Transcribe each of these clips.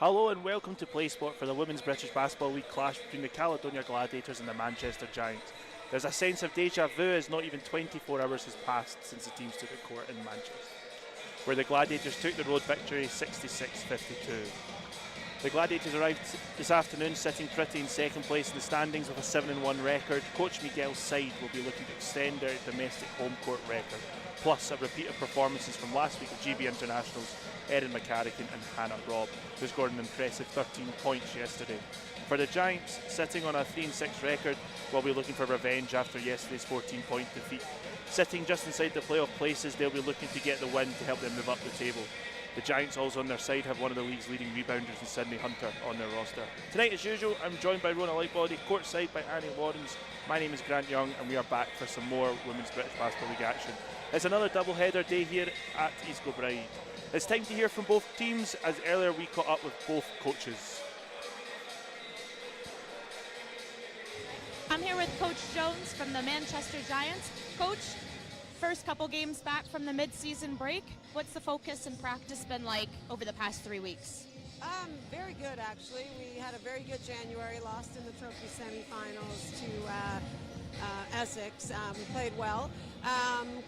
Hello and welcome to Play Sport for the Women's British Basketball League clash between the Caledonia Gladiators and the Manchester Giants. There's a sense of deja vu as not even 24 hours has passed since the teams took a court in Manchester, where the Gladiators took the road victory 66-52. The Gladiators arrived this afternoon sitting pretty in second place in the standings with a 7-1 record. Coach Miguel's side will be looking to extend their domestic home court record, plus a repeat of performances from last week of GB internationals Erin McCarrican and Hannah Robb, who scored an impressive 13 points yesterday. For the Giants, sitting on a 3-6 record, will be looking for revenge after yesterday's 14-point defeat. Sitting just inside the playoff places, they'll be looking to get the win to help them move up the table. The Giants also on their side have one of the league's leading rebounders in Sydney Hunter on their roster. Tonight, as usual, I'm joined by Rona Lightbody, courtside by Annie Lawrence. My name is Grant Young and we are back for some more Women's British Basketball League action. It's another double-header day here at East Kilbride. It's time to hear from both teams, as earlier we caught up with both coaches. I'm here with Coach Jones from the Manchester Giants. Coach, first couple games back from the mid-season break. What's the focus and practice been like over the past 3 weeks? Very good, actually. We had a very good January, lost in the trophy semifinals to Essex. We played well.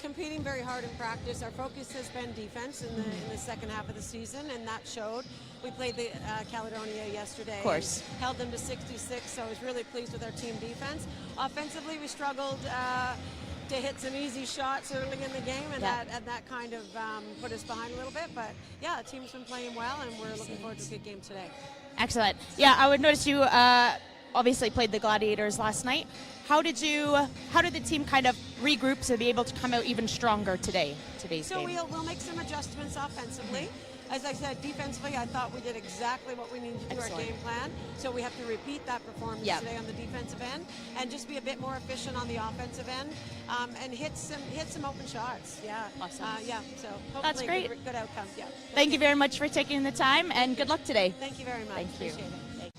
Competing very hard in practice. Our focus has been defense in the second half of the season, and that showed. We played the Caledonia yesterday. Of course. Held them to 66, so I was really pleased with our team defense. Offensively, we struggled to hit some easy shots early in the game, and that kind of put us behind a little bit. But yeah, the team's been playing well, and we're looking forward to a good game today. Excellent. Yeah, I would notice you obviously played the Gladiators last night. How did the team kind of regroup to be able to come out even stronger today's game? So we'll make some adjustments offensively. As I said, defensively, I thought we did exactly what we needed to do our game plan. So we have to repeat that performance today on the defensive end, and just be a bit more efficient on the offensive end, and hit some open shots. Yeah. Awesome. So hopefully that's great. Good outcome. Yeah. Thank you very much for taking the time, and good luck today. Thank you very much. Thank you. Appreciate it.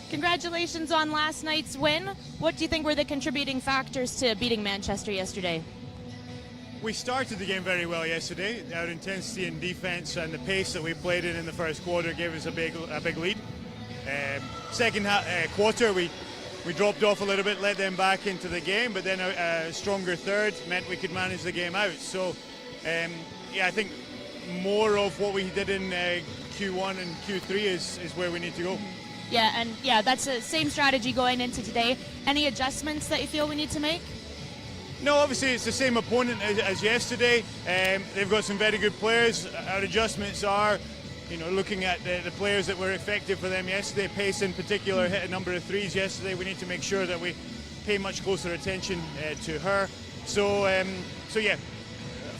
Congratulations on last night's win. What do you think were the contributing factors to beating Manchester yesterday? We started the game very well yesterday. Our intensity in defense and the pace that we played in the first quarter gave us a big lead. Second quarter, we dropped off a little bit, let them back into the game, but then a stronger third meant we could manage the game out. So, I think more of what we did in Q1 and Q3 is where we need to go. Yeah, that's the same strategy going into today. Any adjustments that you feel we need to make? No, obviously it's the same opponent as yesterday. They've got some very good players. Our adjustments are, looking at the players that were effective for them yesterday. Pace in particular hit a number of threes yesterday. We need to make sure that we pay much closer attention to her. So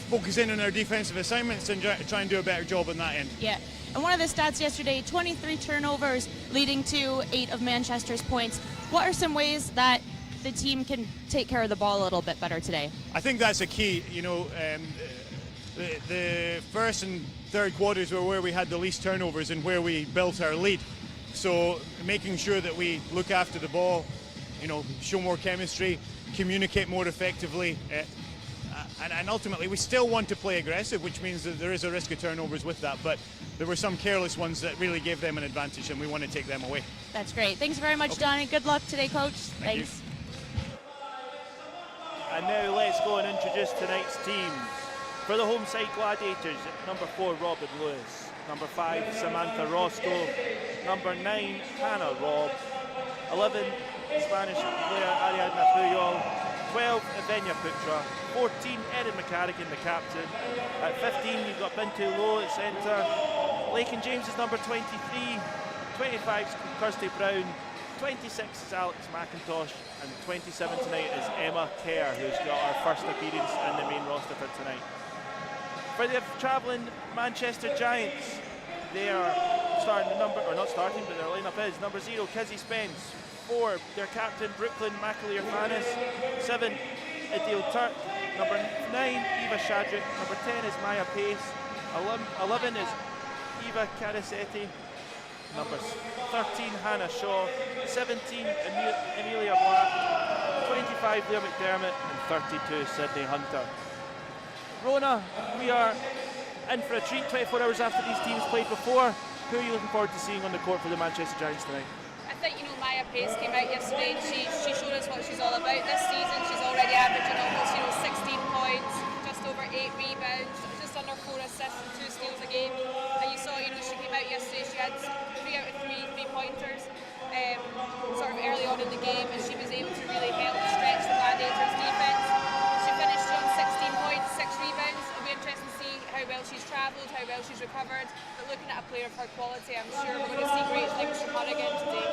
focus in on our defensive assignments and try and do a better job on that end. Yeah. And one of the stats yesterday, 23 turnovers leading to 8 of Manchester's points. What are some ways that the team can take care of the ball a little bit better today? I think that's a key. The first and third quarters were where we had the least turnovers and where we built our lead. So making sure that we look after the ball, show more chemistry, communicate more effectively, and ultimately we still want to play aggressive, which means that there is a risk of turnovers with that, but there were some careless ones that really gave them an advantage, and we want to take them away. That's great. Thanks very much, Donnie. Good luck today, Coach. Thank Thanks. you. And now let's go and introduce tonight's teams. For the home side Gladiators, number 4 Robin Lewis, number 5 Samantha Roscoe, number 9 Hannah Robb, 11 Spanish player Ariadna Puyol, 12 Evenia Putra, 14 Erin McCarrigan, the captain. At 15 you've got Bintu Lowe at centre, Lakin James is number 23, 25 is Kirsty Brown, 26 is Alex McIntosh, and 27 tonight is Emma Kerr, who's got her first appearance in the main roster for tonight. For the travelling Manchester Giants, they are starting the number, or not starting, but their lineup is number 0 Kizzy Spence, 4 their captain Brooklyn McAleer Fanis, 7 Adil Turk, number 9 Eva Shadrick, number 10 is Maya Pace, 11 is Eva Caricetti, number 13 Hannah Shaw, 17 Amelia Black, 25 Leah McDermott, and 32 Sydney Hunter. Rona, we are in for a treat 24 hours after these teams played before. who are you looking forward to seeing on the court for the Manchester Giants tonight? I think, Maya Pace came out yesterday and she showed us what she's all about this season. She's already averaging almost 16 points, just over 8 rebounds, just under 4 assists and 2 steals a game. And you saw, she came out yesterday, she had 3 out of 3 3-pointers sort of early on in the game, and she was able to really help stretch the Gladiators defence. She finished on 16 points, 6 rebounds. It'll be interesting to see how well she's travelled, how well she's recovered. But looking at a player of her quality, I'm sure we're going to see great things from her again today.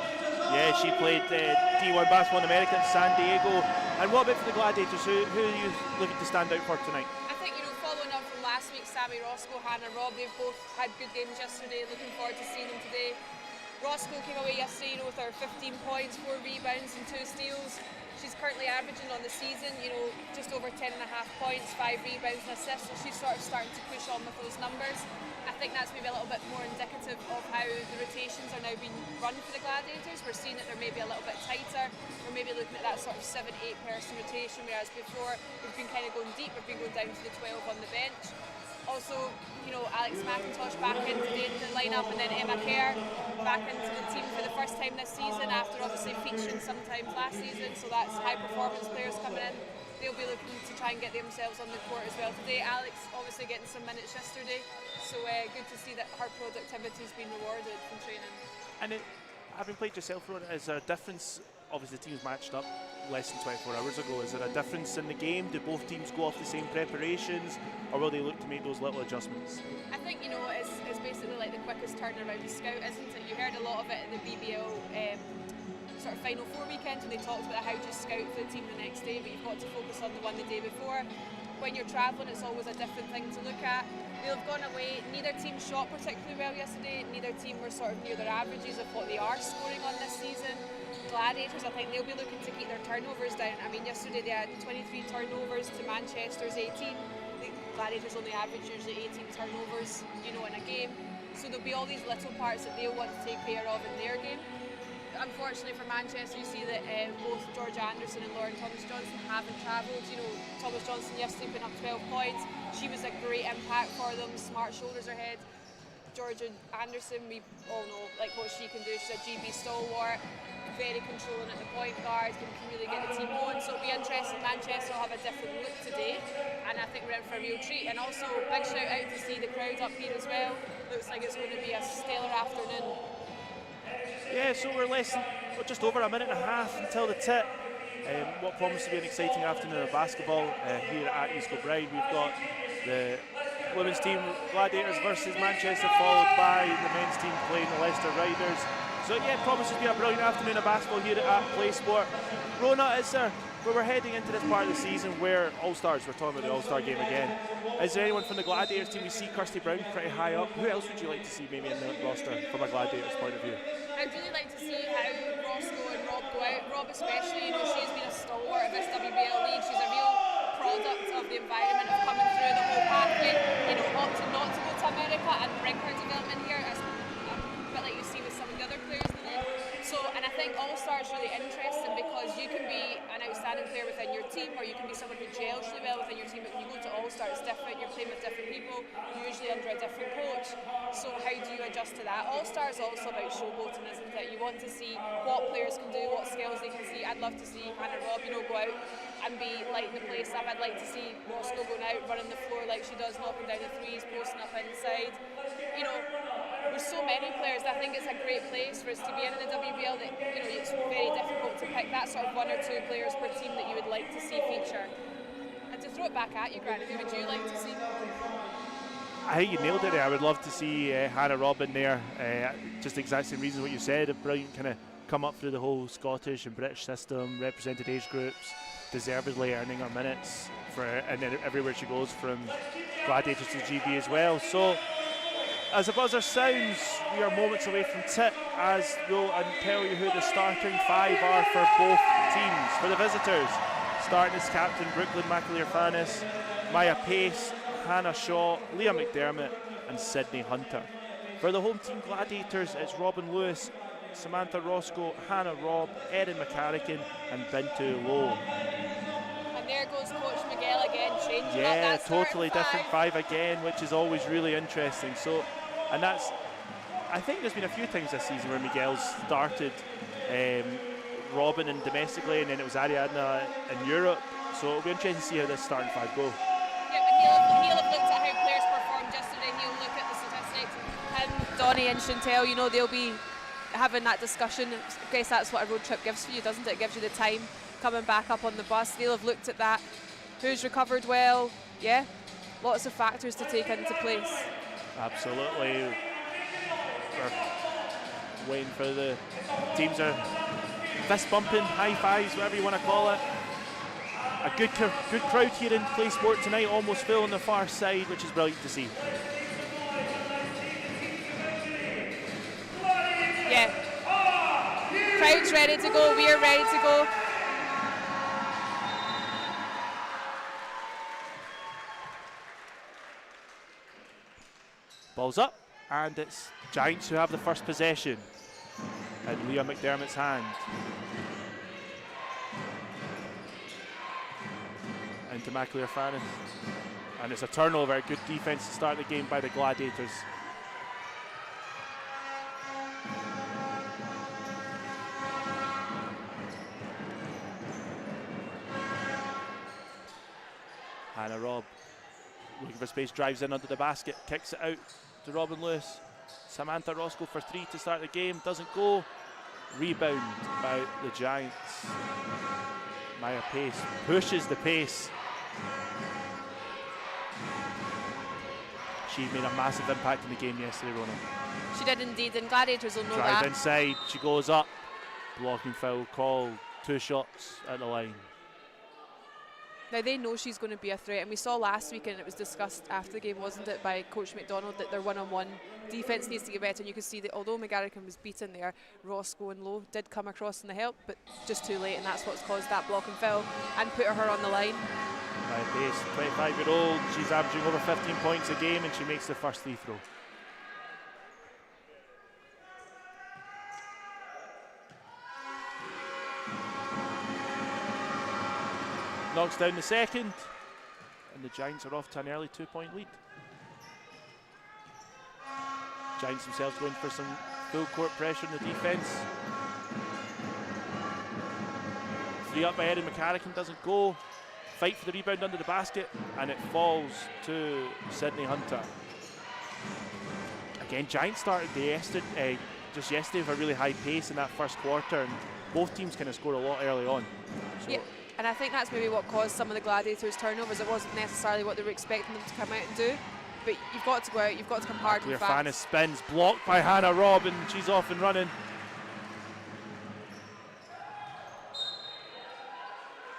Yeah, she played D1 basketball in America at San Diego. And what about for the Gladiators? Who are you looking to stand out for tonight? I think, following on from last week, Sammy Roscoe, Hannah Robb, they've both had good games yesterday. Looking forward to seeing them today. Roscoe came away yesterday, with her 15 points, 4 rebounds and 2 steals. She's currently averaging on the season, just over 10.5 points, 5 rebounds and assists, so she's sort of starting to push on with those numbers. I think that's maybe a little bit more indicative of how the rotations are now being run for the Gladiators. We're seeing that they're maybe a little bit tighter. We're maybe looking at that sort of 7-8 person rotation, whereas before we've been kind of going deep, we've been going down to the 12 on the bench. Also, Alex McIntosh back into the lineup, and then Emma Kerr back into the team for the first time this season after obviously featuring sometimes last season, so that's high performance players coming in. They'll be looking to try and get themselves on the court as well today. Alex obviously getting some minutes yesterday, so good to see that her productivity has been rewarded from training. And having played yourself, Rona, is there a difference? Obviously the teams matched up less than 24 hours ago. Is there a difference in the game? Do both teams go off the same preparations, or will they look to make those little adjustments? I think, it's basically like the quickest turnaround to scout, isn't it? You heard a lot of it in the BBL sort of Final Four weekend when they talked about how to scout for the team the next day, but you've got to focus on the one the day before. When you're travelling, it's always a different thing to look at. They've gone away, neither team shot particularly well yesterday, neither team were sort of near their averages of what they are scoring on this season. Gladiators, I think they'll be looking to keep their turnovers down. I mean, yesterday they had 23 turnovers to Manchester's 18. The Gladiators only average usually 18 turnovers, in a game. So there'll be all these little parts that they'll want to take care of in their game. Unfortunately for Manchester, you see that both Georgia Anderson and Lauren Thomas-Johnson haven't travelled. Thomas-Johnson yesterday putting up 12 points. She was a great impact for them, smart shoulders ahead. Georgia Anderson, we all know what she can do. She's a GB stalwart, very controlling at the point guard, can really get the team going. So it'll be interesting. Manchester will have a different look today, and I think we're in for a real treat. And also, big shout out to see the crowd up here as well. Looks like it's going to be a stellar afternoon. Yeah, so we're just over a minute and a half until the tip. What promises to be an exciting afternoon of basketball here at East Kilbride. We've got the women's team Gladiators versus Manchester, followed by the men's team playing the Leicester Riders. So yeah, promises to be a brilliant afternoon of basketball here at PlaySport. Rona, we're heading into this part of the season where All-Stars, we're talking about the All-Star game again. Is there anyone from the Gladiators team? We see Kirsty Brown pretty high up. Who else would you like to see maybe in the roster from a Gladiators point of view? I'd really like to see how Roscoe and Rob go out. Rob especially, she's been a stalwart of this WBL league. She's a real product of the environment of coming through the whole pathway, opting not to go to America and bring her development here, as a bit like you see with some of the other players in the league. And I think All-Star is really interesting because you can be an outstanding player within your team, or you can be someone who gels really well within your team, but when you go to All-Star it's different, you're playing with different people, usually under a different coach. So how do you adjust to that? All-Star is also about showboating, isn't it? You want to see what players can do, what skills they can see. I'd love to see Hannah Robb, go out and be lighting the place up. I'd like to see Roscoe going out, running the floor like she does, knocking down the threes, posting up inside. There's so many players that I think it's a great place for us to be in the WBL that, it's very difficult to pick that sort of 1 or 2 players per team that you would like to see feature. And to throw it back at you, Grant, who would you like to see? I think you nailed it there. I would love to see Hannah Robb in there. Just the exact same reasons what you said. A brilliant kind of come up through the whole Scottish and British system, represented age groups, deservedly earning her minutes and then everywhere she goes, from Gladiators to GB as well. So as the buzzer sounds, we are moments away from tip, as we'll tell you who the starting 5 are for both teams. For the visitors, starting as captain Brooklyn McAleer-Fanis, Maya Pace, Hannah Shaw, Leah McDermott and Sydney Hunter. For the home team Gladiators, it's Robin Lewis, Samantha Roscoe, Hannah Robb, Erin McCarrican and Bintu Lowe. And there goes Coach Miguel again, changing up yeah, that totally different five again, which is always really interesting. So, and that's I think there's been a few times this season where Miguel's started Robin and domestically, and then it was Ariadna in Europe. So it'll be interesting to see how this starting five go. Yeah, but he'll have looked at how players performed yesterday. He'll look at the statistics. Him, Donnie and Chantel, you know, they'll be having that discussion. I guess that's what a road trip gives for you, doesn't it? It gives you the time coming back up on the bus. They'll have looked at that. Who's recovered well? Yeah, lots of factors to take into place. Absolutely. We're waiting for the teams are fist bumping, high fives, whatever you want to call it. A good crowd here in Play Sport tonight, almost full on the far side, which is brilliant to see. Yeah. Crowd's ready to go, we're ready to go. Ball's up, and it's Giants who have the first possession in Leah McDermott's hand. Into McAleer Fannin. And it's a turnover. Good defense to start the game by the Gladiators. Hannah Robb looking for space, drives in under the basket, kicks it out to Robin Lewis. Samantha Roscoe for three to start the game, doesn't go. Rebound by the Giants. Maya Pace pushes the pace. She made a massive impact in the game yesterday, Rona. She did indeed, and Gladiators will know Drive that. inside, she goes up. Blocking foul called, 2 shots at the line. Now they know she's going to be a threat, and we saw last week, and it was discussed after the game, wasn't it, by Coach McDonald, that their one-on-one defence needs to get better. And you can see that although McGarrigan was beaten there, Roscoe and Lowe did come across in the help, but just too late, and that's what's caused that blocking foul and put her on the line. By Pace, 25-year-old, she's averaging over 15 points a game, and she makes the first free throw. Knocks down the second, and the Giants are off to an early 2-point lead. Giants themselves going for some full court pressure in the defence. 3 up by Erin McCarrican, doesn't go. Fight for the rebound under the basket, and it falls to Sydney Hunter. Again, Giants started just yesterday with a really high pace in that first quarter, and both teams kind of scored a lot early on. So Yeah. And I think that's maybe what caused some of the Gladiators' turnovers. It wasn't necessarily what they were expecting them to come out and do, but you've got to go out, you've got to come hard and Clear fast. Fannin spins, blocked by Hannah Robb, and she's off and running.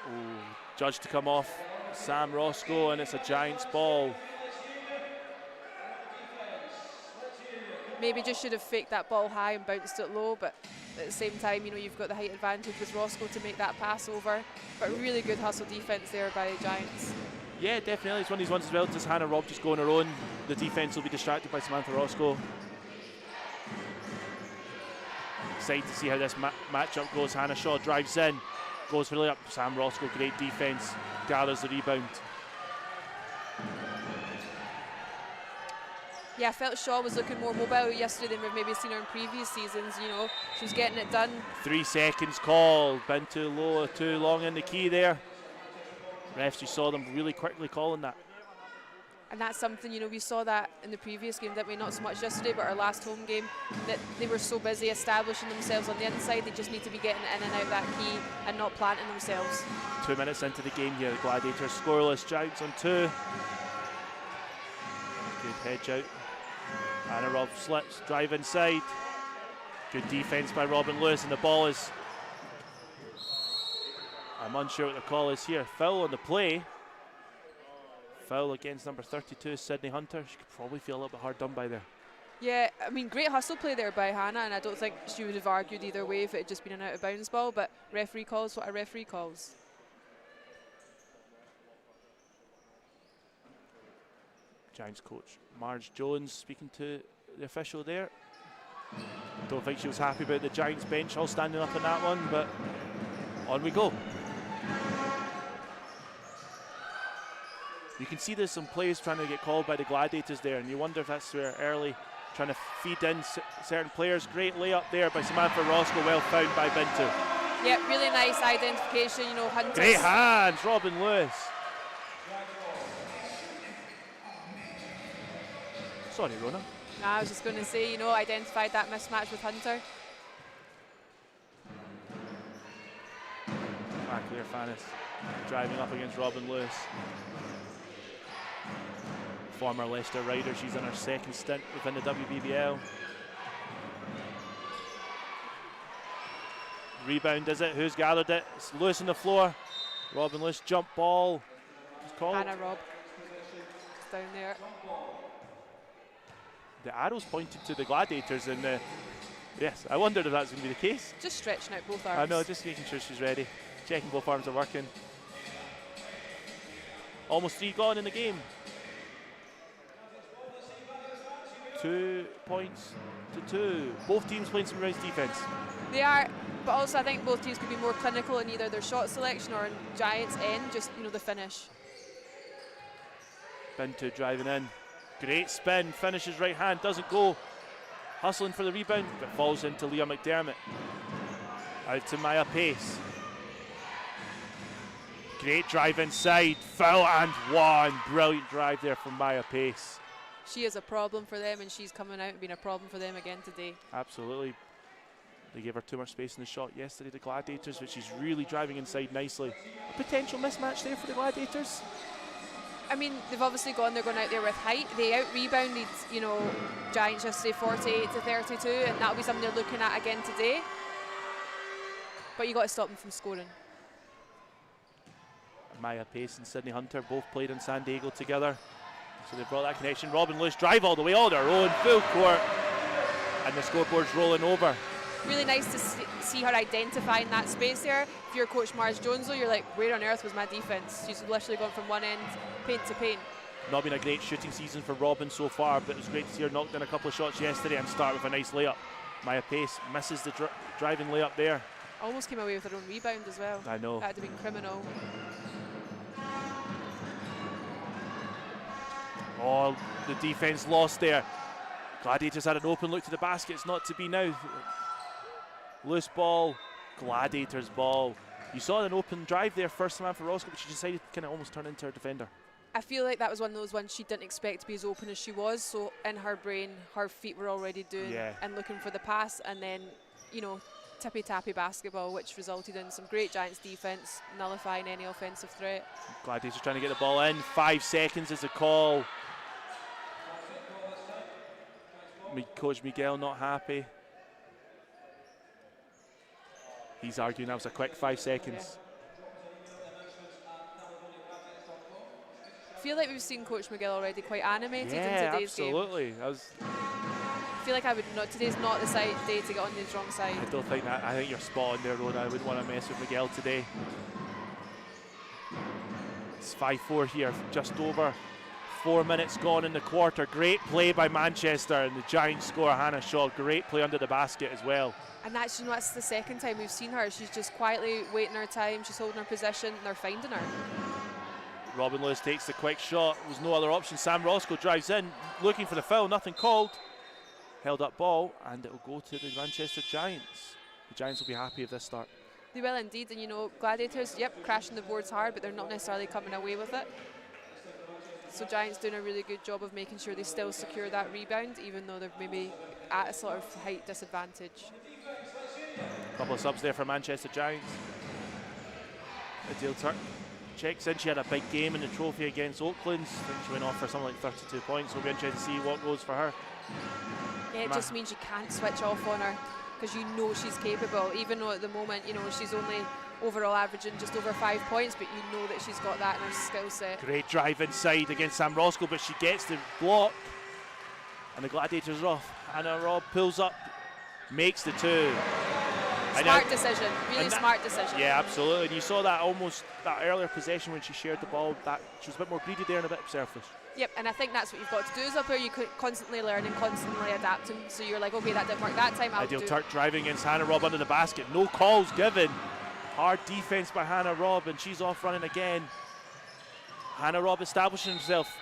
Ooh, judge to come off Sam Roscoe, and it's a Giants ball. Maybe just should have faked that ball high and bounced it low, but at the same time, you know, you've got the height advantage with Roscoe to make that pass over. But really good hustle defence there by the Giants. Yeah, definitely. It's one of these ones as well. Just Hannah Robb just going her own. The defence will be distracted by Samantha Roscoe. Excited to see how this matchup goes. Hannah Shaw drives in, goes for the layup. Sam Roscoe, great defence, gathers the rebound. Yeah, I felt Shaw was looking more mobile yesterday than we've maybe seen her in previous seasons. You know, she was getting it done. 3 seconds called. Been too low, too long in the key there. Refs, you saw them really quickly calling that. And that's something, you know, we saw that in the previous game, didn't we? Not so much yesterday, but our last home game, that they were so busy establishing themselves on the inside, they just need to be getting in and out that key and not planting themselves. 2 minutes into the game here, the Gladiators scoreless. Giants on 2. Good hedge out. Hannah Robb slips, drive inside. Good defence by Robin Lewis, and the ball is... I'm unsure what the call is here. Foul on the play. Foul against number 32, Sydney Hunter. She could probably feel a little bit hard done by there. Yeah, I mean, great hustle play there by Hannah, and I don't think she would have argued either way if it had just been an out of bounds ball, but referee calls what a referee calls. Giants coach Marge Jones speaking to the official there. Don't think she was happy about the Giants bench all standing up in that one, but on we go. You can see there's some plays trying to get called by the Gladiators there, and you wonder if that's where early trying to feed in certain players. Great layup there by Samantha Roscoe, well found by Bintu. Yep, really nice identification, Hunter. Great hands, Robin Lewis. Sorry, Rona. I was just going to say, identified that mismatch with Hunter. Claire Fannis driving up against Robin Lewis. Former Leicester rider, she's in her second stint within the WBBL. Rebound, is it? Who's gathered it? It's Lewis on the floor. Robin Lewis, jump ball. It's called. Hannah Robb. It's down there. The arrow's pointed to the Gladiators, and yes, I wondered if that's going to be the case. Just stretching out both arms. I know, just making sure she's ready. Checking both arms are working. Almost 3 gone in the game. 2 points to 2. Both teams playing some nice defense. They are, but also I think both teams could be more clinical in either their shot selection or in Giants' end, just the finish. Bintu driving in. Great spin, finishes right hand, doesn't go. Hustling for the rebound, but falls into Leah McDermott. Out to Maya Pace. Great drive inside, foul and 1. Brilliant drive there from Maya Pace. She is a problem for them, and she's coming out and being a problem for them again today. Absolutely. They gave her too much space in the shot yesterday, the Gladiators, but she's really driving inside nicely. A potential mismatch there for the Gladiators. I mean, they've obviously they're going out there with height. They out-rebounded, Giants yesterday 48 to 32, and that'll be something they're looking at again today. But you got to stop them from scoring. Maya Pace and Sydney Hunter both played in San Diego together, so they brought that connection. Robin Lewis drive all the way on their own, full court, and the scoreboard's rolling over. Really nice to see her identifying that space there. If you're Coach Mars Jones, though, you're like, where on earth was my defence? She's literally gone from one end, paint to paint. Not been a great shooting season for Robin so far, but it was great to see her knock down a couple of shots yesterday and start with a nice layup. Maya Pace misses the driving layup there. Almost came away with her own rebound as well. I know. That would have been criminal. Oh, the defence lost there. Gladiators had an open look to the basket. It's not to be now. Loose ball, Gladiators ball. You saw an open drive there first Samantha Roscoe, but she decided to kind of almost turn into her defender. I feel like that was one of those ones she didn't expect to be as open as she was, so in her brain her feet were already doing and looking for the pass, and then tippy-tappy basketball, which resulted in some great Giants defence, nullifying any offensive threat. Gladiators trying to get the ball in. 5 seconds is the call. Coach Miguel not happy. He's arguing that was a quick 5 seconds. I feel like we've seen Coach Miguel already quite animated in today's absolutely. game. I feel like today's not the day to get on the wrong side. I don't think that. I think you're spot on there, Rona. I wouldn't want to mess with Miguel today. It's 5-4 here, just over 4 minutes gone in the quarter. Great play by Manchester, and the Giants score. Hannah Shaw, great play under the basket as well. And that's the second time we've seen her. She's just quietly waiting her time. She's holding her position, and they're finding her. Robin Lewis takes the quick shot. There was no other option. Sam Roscoe drives in, looking for the foul. Nothing called. Held up ball, and it will go to the Manchester Giants. The Giants will be happy with this start. They will indeed, and Gladiators, crashing the boards hard, but they're not necessarily coming away with it. So Giants doing a really good job of making sure they still secure that rebound, even though they're maybe at a sort of height disadvantage. Couple of subs there for Manchester Giants. Adele Turk checks in. She had a big game in the trophy against Oakland. I think she went off for something like 32 points. We'll be interested to see what goes for her. Yeah, it just means you can't switch off on her, because she's capable, even though at the moment she's only overall averaging just over 5 points, but you know that she's got that in her skill set. Great drive inside against Sam Roscoe, but she gets the block, and the Gladiators are off. Hannah Robb pulls up, makes the 2. Smart decision, really smart decision. Yeah, absolutely. And you saw that that earlier possession when she shared the ball, that she was a bit more greedy there and a bit selfish. Yep, and I think that's what you've got to do is up here. You could constantly learn and constantly adapting. So you're like, okay, that didn't work that time. Ideal Turk driving against Hannah Robb under the basket. No calls given. Hard defense by Hannah Robb, and she's off running again. Hannah Robb establishing herself.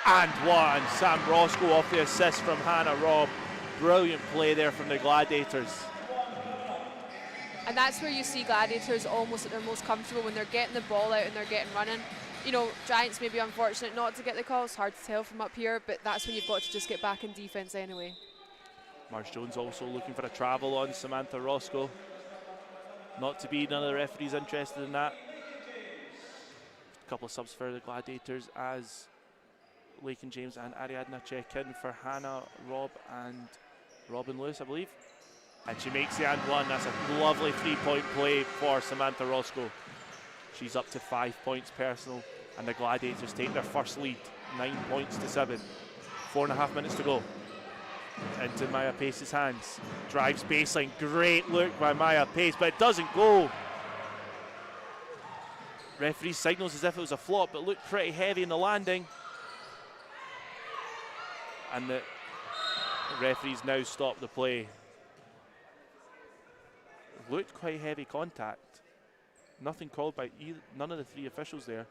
And one, Sam Roscoe off the assist from Hannah Robb. Brilliant play there from the Gladiators. And that's where you see Gladiators almost at their most comfortable, when they're getting the ball out and they're getting running. You know, Giants may be unfortunate not to get the call. It's hard to tell from up here, but that's when you've got to just get back in defence anyway. Marge Jones also looking for a travel on Samantha Roscoe. Not to be, none of the referees interested in that. A couple of subs for the Gladiators as Lakin James and Ariadna check in for Hannah Robb and Robin Lewis, I believe. And she makes the and one. That's a lovely 3-point play for Samantha Roscoe. She's up to 5 points personal, and the Gladiators take their first lead, 9 points to 7. 4.5 minutes to go. Into Maya Pace's hands. Drives baseline. Great look by Maya Pace, but it doesn't go. Referee signals as if it was a flop, but looked pretty heavy in the landing. And the referees now stop the play. Looked quite heavy contact. Nothing called by none of the 3 officials there.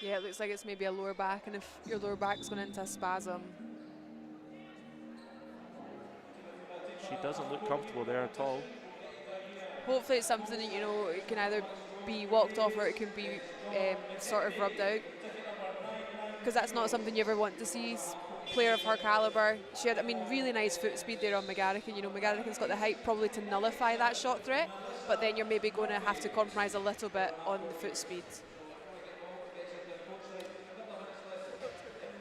Yeah, it looks like it's maybe a lower back, and if your lower back's going into a spasm. She doesn't look comfortable there at all. Hopefully it's something that, you know, it can either be walked off or it can be sort of rubbed out, because that's not something you ever want to see. Player of her calibre, she had, I mean, really nice foot speed there on McGarrigan. You know, McGarrigan's got the height probably to nullify that shot threat, but then you're maybe going to have to compromise a little bit on the foot speed.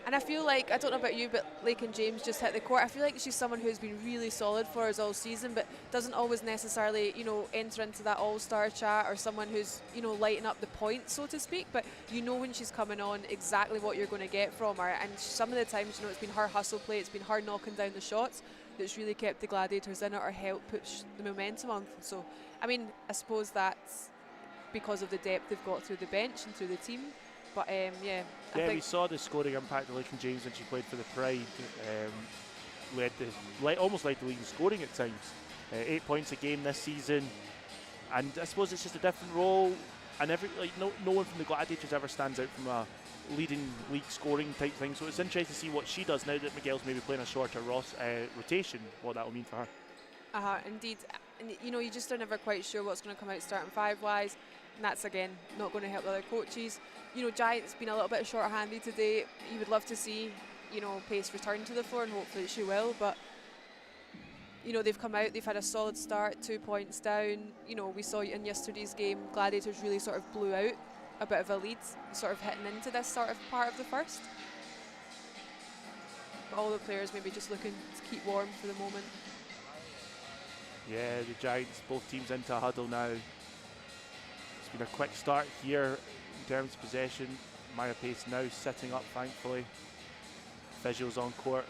And I feel like, I don't know about you, but Lakin James just hit the court. I feel like she's someone who's been really solid for us all season, but doesn't always necessarily, you know, enter into that all-star chat, or someone who's, you know, lighting up the points, so to speak. But you know when she's coming on exactly what you're going to get from her. And some of the times, you know, it's been her hustle play, it's been her knocking down the shots that's really kept the Gladiators in it or helped push the momentum on. So, I mean, I suppose that's because of the depth they've got through the bench and through the team. But yeah, we saw the scoring impact of Lakin James when she played for the Pride. Almost led the league in scoring at times. 8 points a game this season, and I suppose it's just a different role. And no one from the Gladiators ever stands out from a leading league scoring type thing. So it's interesting to see what she does now that Miguel's maybe playing a shorter rotation. What that will mean for her. Indeed, and you know, you just are never quite sure what's going to come out starting 5-wise. And that's, again, not going to help the other coaches. You know, Giant's been a little bit short-handed today. You would love to see, you know, Pace return to the floor, and hopefully she will. But, you know, they've come out, they've had a solid start, 2 points down. You know, we saw in yesterday's game, Gladiators really sort of blew out a bit of a lead, sort of hitting into this sort of part of the first. But all the players maybe just looking to keep warm for the moment. Yeah, the Giants, both teams into a huddle now. It's been a quick start here in terms of possession. Maya Pace now sitting up, thankfully. Visuals on court.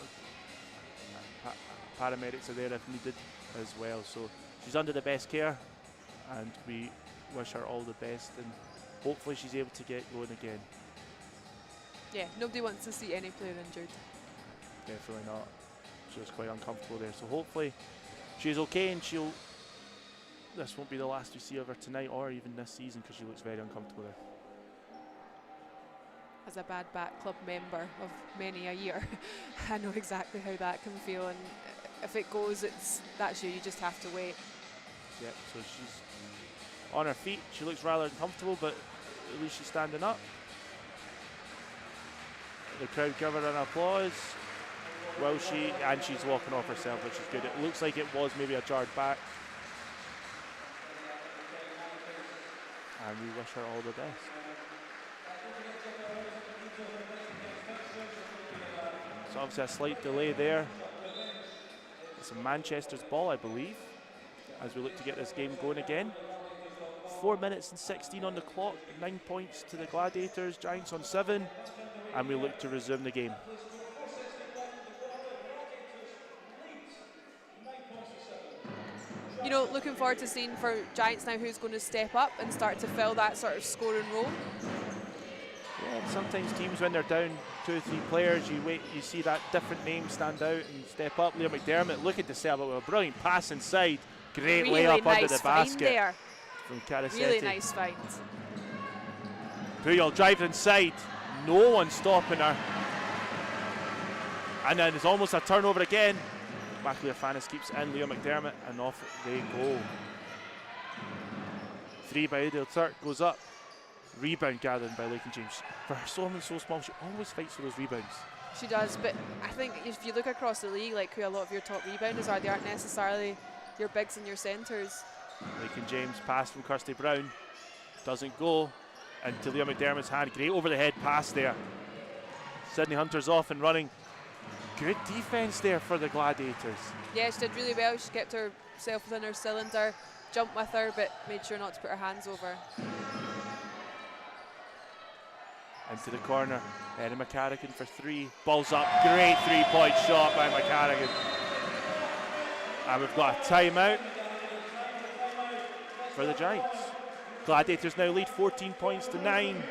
Paramedics are there if needed as well. So she's under the best care, and we wish her all the best, and hopefully she's able to get going again. Yeah, nobody wants to see any player injured. Definitely not. She was quite uncomfortable there. So hopefully she's okay, and this won't be the last we see of her tonight or even this season, because she looks very uncomfortable there. As a bad back club member of many a year, I know exactly how that can feel, and if it goes, that's you just have to wait. Yep, so she's on her feet. She looks rather uncomfortable, but at least she's standing up. The crowd give her an applause. Well, she's walking off herself, which is good. It looks like it was maybe a jarred back. And we wish her all the best. So obviously a slight delay there. It's Manchester's ball, I believe, as we look to get this game going again. 4 minutes and 16 on the clock, 9 points to the Gladiators, Giants on 7, and we look to resume the game. You know, looking forward to seeing for Giants now who's going to step up and start to fill that sort of scoring role. Yeah, sometimes teams, when they're down 2 or 3 players, you see that different name stand out and step up. Leah McDermott looking to set up with a brilliant pass inside. Great really layup nice under the basket there. from Carasetti. Really nice find. Puyol drives inside. No one stopping her. And then it's almost a turnover again. McAleer-Fanis keeps it in, Leo McDermott, and off they go. 3 by Adil Turk goes up. Rebound gathered by Lakin James. For someone so small, she always fights for those rebounds. She does, but I think if you look across the league, like who a lot of your top rebounders are, they aren't necessarily your bigs and your centres. Lakin James pass from Kirsty Brown. Doesn't go. And to Leo McDermott's hand. Great over the head pass there. Sydney Hunter's off and running. Good defence there for the Gladiators. Yeah, she did really well. She kept herself within her cylinder, jumped with her, but made sure not to put her hands over. Into the corner, Erin McCarrigan for 3. Ball's up, great 3-point shot by McCarrigan. And we've got a timeout for the Giants. Gladiators now lead 14 points to 9.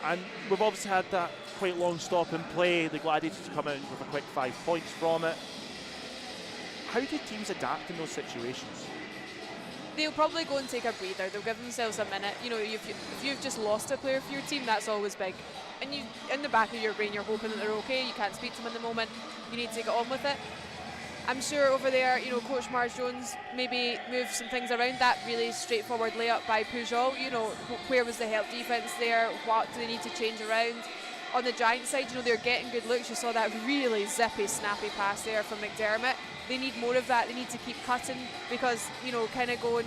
And we've obviously had that quite long stop in play. The Gladiators come out with a quick 5 points from it. How do teams adapt in those situations? They'll probably go and take a breather. They'll give themselves a minute. You know, if you've just lost a player for your team, that's always big. And you, in the back of your brain, you're hoping that they're okay. You can't speak to them in the moment. You need to take it on with it. I'm sure over there, you know, Coach Mars Jones maybe moved some things around. That really straightforward layup by Pujol. You know, where was the help defense there? What do they need to change around? On the Giants side, you know, they're getting good looks. You saw that really zippy, snappy pass there from McDermott. They need more of that. They need to keep cutting because, you know, kind of going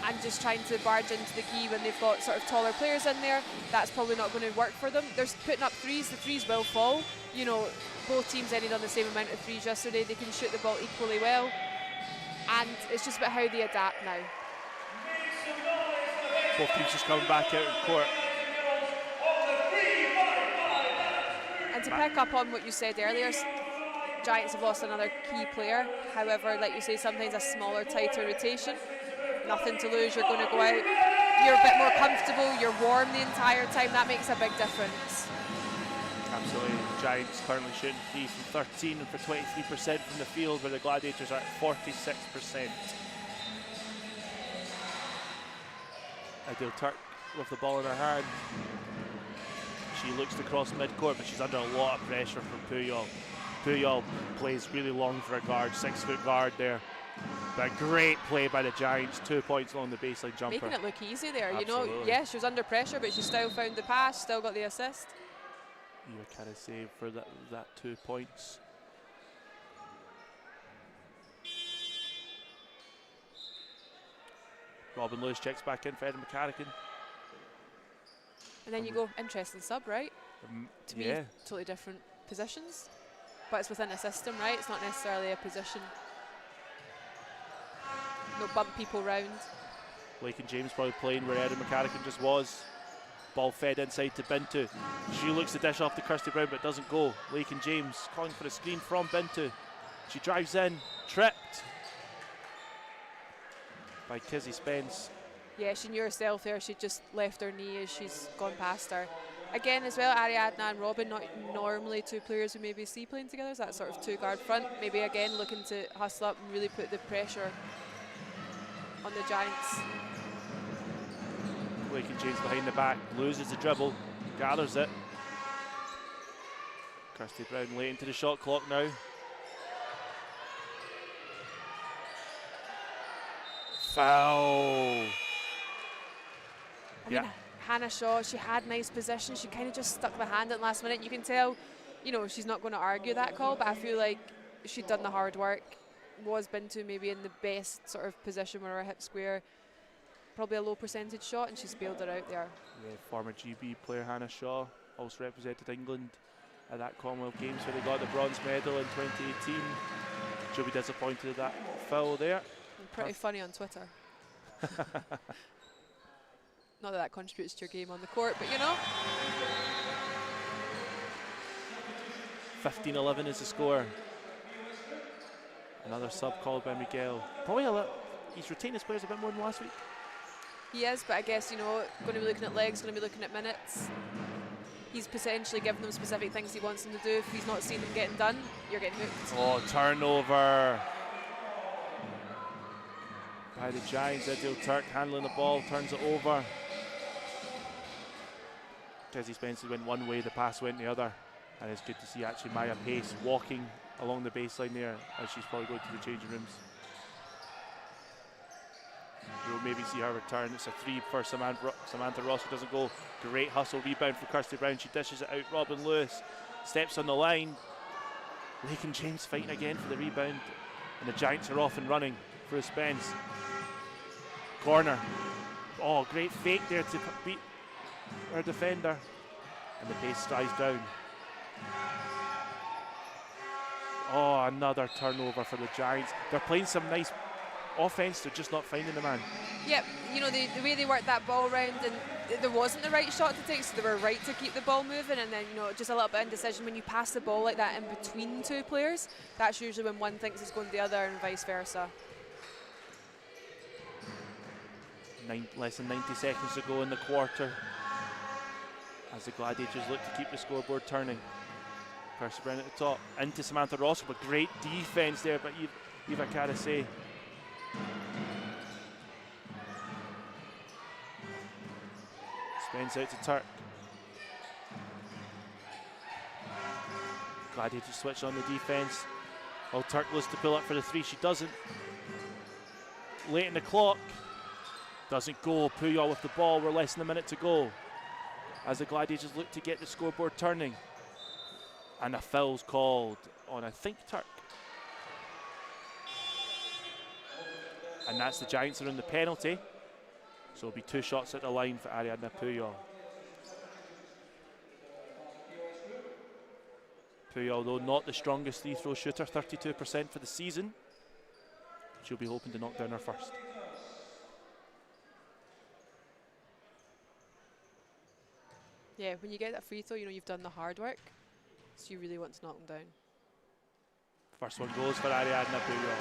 and just trying to barge into the key when they've got sort of taller players in there. That's probably not going to work for them. They're putting up threes. The threes will fall. You know, both teams ended on the same amount of threes yesterday. They can shoot the ball equally well. And it's just about how they adapt now. Both teams just coming back out of court. And to pick up on what you said earlier, Giants have lost another key player. However, like you say, sometimes a smaller, tighter rotation. Nothing to lose, you're going to go out. You're a bit more comfortable, you're warm the entire time. That makes a big difference. Absolutely. Giants currently shooting 3 from 13 and for 23% from the field, where the Gladiators are at 46%. Adil Turk with the ball in her hand. She looks to cross midcourt, but she's under a lot of pressure from Pujol. Pujol plays really long for a guard, 6-foot guard there. But great play by the Giants, 2 points along the baseline jumper. Making it look easy there, Absolutely. you know. Yeah, she was under pressure, but she still found the pass, still got the assist. Eva kind of saved for that 2 points. Robin Lewis checks back in for Erin McCarrigan. And then you go, interesting sub, right? To me, yeah. totally different positions. But it's within a system, right? It's not necessarily a position. No bump people round. Lakin James probably playing where Erin McCarrigan just was. Ball fed inside to Bintu. She looks to dish off to Kirsty Brown, but doesn't go. Lakin James calling for a screen from Bintu. She drives in, tripped by Kizzy Spence. Yeah, she knew herself there. She just left her knee as she's gone past her. Again, as well, Ariadna and Robin, not normally two players we maybe see playing together. So that sort of two-guard front. Maybe again looking to hustle up and really put the pressure on the Giants. Lakin James behind the back, loses the dribble, gathers it. Kirsty Brown late into the shot clock now. Foul. I mean, Hannah Shaw, she had nice position. She kind of just stuck the hand at the last minute. You can tell, you know, she's not going to argue that call, but I feel like she'd done the hard work. Was Bintu maybe in the best sort of position where her hip square, probably a low percentage shot, and she's bailed her out there. Yeah, former GB player Hannah Shaw also represented England at that Commonwealth Games where they got the bronze medal in 2018. She'll be disappointed at that foul there. And pretty funny on Twitter. Not that contributes to your game on the court, but you know. 15-11 is the score. Another sub called by Miguel. Probably he's retained his players a bit more than last week. He is, but I guess, you know, going to be looking at legs, going to be looking at minutes. He's potentially given them specific things he wants them to do. If he's not seeing them getting done, you're getting hooked. Oh, turnover by the Giants. Adil Turk handling the ball, turns it over. Kizzy Spencer went one way, the pass went the other. And it's good to see actually Maya Pace walking along the baseline there as she's probably going to the changing rooms. We'll maybe see her return. It's a 3 for Samantha Ross, who doesn't go. Great hustle rebound for Kirsty Brown. She dishes it out. Robin Lewis steps on the line. Lake and James fighting again for the rebound. And the Giants are off and running for Spence. Corner. Oh, great fake there to beat our defender. And the pace strides down. Oh, another turnover for the Giants. They're playing some nice offense, they're just not finding the man. Yep, you know, the way they worked that ball around, and there wasn't the right shot to take, so they were right to keep the ball moving, and then, you know, just a little bit of indecision when you pass the ball like that in between two players. That's usually when one thinks it's going to the other and vice versa. Less than 90 seconds to go in the quarter as the Gladiators look to keep the scoreboard turning. Kirsty Brown at the top, into Samantha Ross, but great defense there, but Eva Carasay. Spins out to Turk. Gladiators switch on the defense. Well, Turk looks to pull up for the 3, she doesn't. Late in the clock, doesn't go. Puyol with the ball, we're less than a minute to go as the Gladiators look to get the scoreboard turning. And a foul's called on, I think, Turk. And that's the Giants are in the penalty. So it'll be 2 shots at the line for Ariadna Puyol. Puyol, though, not the strongest 3-throw shooter, 32% for the season. She'll be hoping to knock down her first. Yeah, when you get that free throw, you know you've done the hard work. So you really want to knock them down. First one goes for Ariadna Puyol.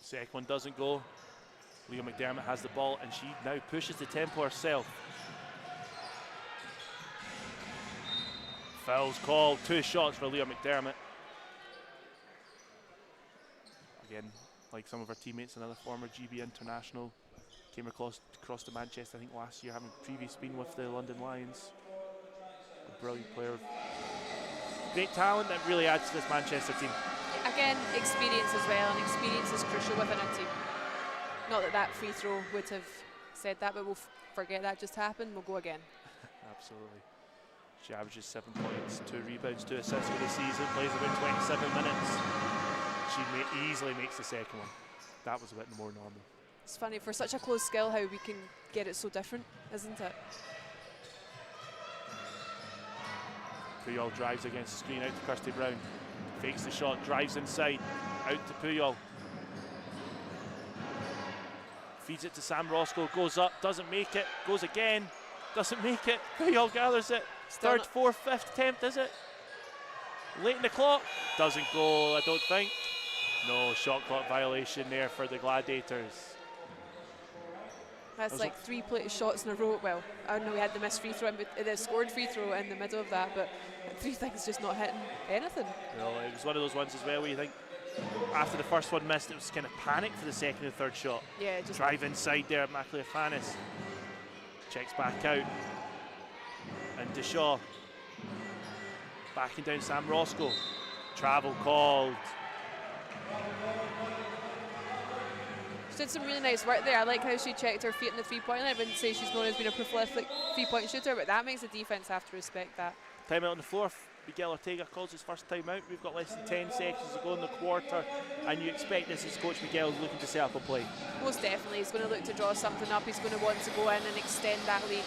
Second one doesn't go. Leah McDermott has the ball and she now pushes the tempo herself. Foul's called, 2 shots for Leah McDermott. Again, like some of her teammates, another former GB international, came across to Manchester, I think last year, having previously been with the London Lions. A brilliant player. Great talent that really adds to this Manchester team. Again, experience as well, and experience is crucial within a team. Not that that free throw would have said that, but we'll forget that just happened, we'll go again. Absolutely. She averages 7 points, 2 rebounds, 2 assists for the season, plays about 27 minutes. She easily makes the second one. That was a bit more normal. It's funny, for such a close skill, how we can get it so different, isn't it? Puyol drives against the screen, out to Kirsty Brown. Fakes the shot, drives inside, out to Puyol. Feeds it to Sam Roscoe, goes up, doesn't make it, goes again, doesn't make it. Puyol gathers it. Third, fourth, fifth attempt, is it? Late in the clock, doesn't go, I don't think. No, shot clock violation there for the Gladiators. That's like 3 shots in a row. Well, I know we had the missed free throw, the scored free throw in the middle of that, but 3 things just not hitting anything. Well, it was one of those ones as well where you think after the first one missed, it was kind of panic for the second and third shot. Yeah, just drive inside there, McLeod-Fanis checks back out, and Deshaw backing down Sam Roscoe. Travel called. She did some really nice work there. I like how she checked her feet in the 3-point line. I wouldn't say she's known as being a prolific 3-point shooter, but that makes the defense have to respect that. Timeout on the floor. Miguel Ortega calls his first timeout. We've got less than 10 seconds to go in the quarter, and you expect this as Coach Miguel is looking to set up a play. Most definitely. He's going to look to draw something up. He's going to want to go in and extend that lead.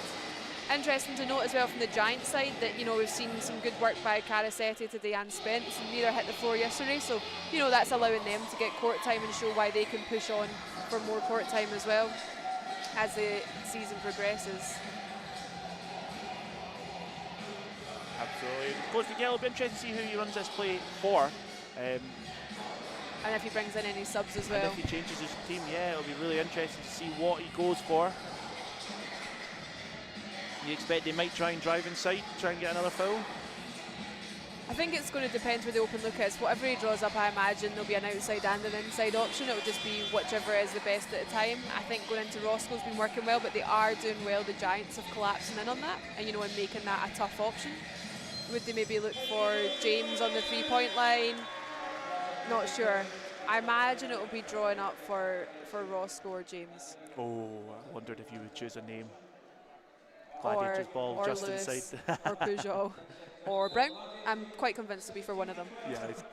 Interesting to note as well from the Giants side that, you know, we've seen some good work by Carassetti today and Spence, and neither hit the floor yesterday, so, you know, that's allowing them to get court time and show why they can push on for more court time as well as the season progresses. Absolutely. Coach Miguel will be interested to see who he runs this play for. And if he brings in any subs as well. And if he changes his team, yeah, it'll be really interesting to see what he goes for. You expect they might try and drive inside, try and get another foul? I think it's going to depend where the open look is. Whatever he draws up, I imagine there'll be an outside and an inside option. It will just be whichever is the best at the time. I think going into Roscoe's been working well, but they are doing well. The Giants have collapsing in on that, and and making that a tough option. Would they maybe look for James on the 3-point line? Not sure. I imagine it will be drawing up for Roscoe or James. Oh, I wondered if you would choose a name. Gladiators ball or just Lewis, inside. or Peugeot, or Brown. I'm quite convinced it'll be for one of them. Yeah, If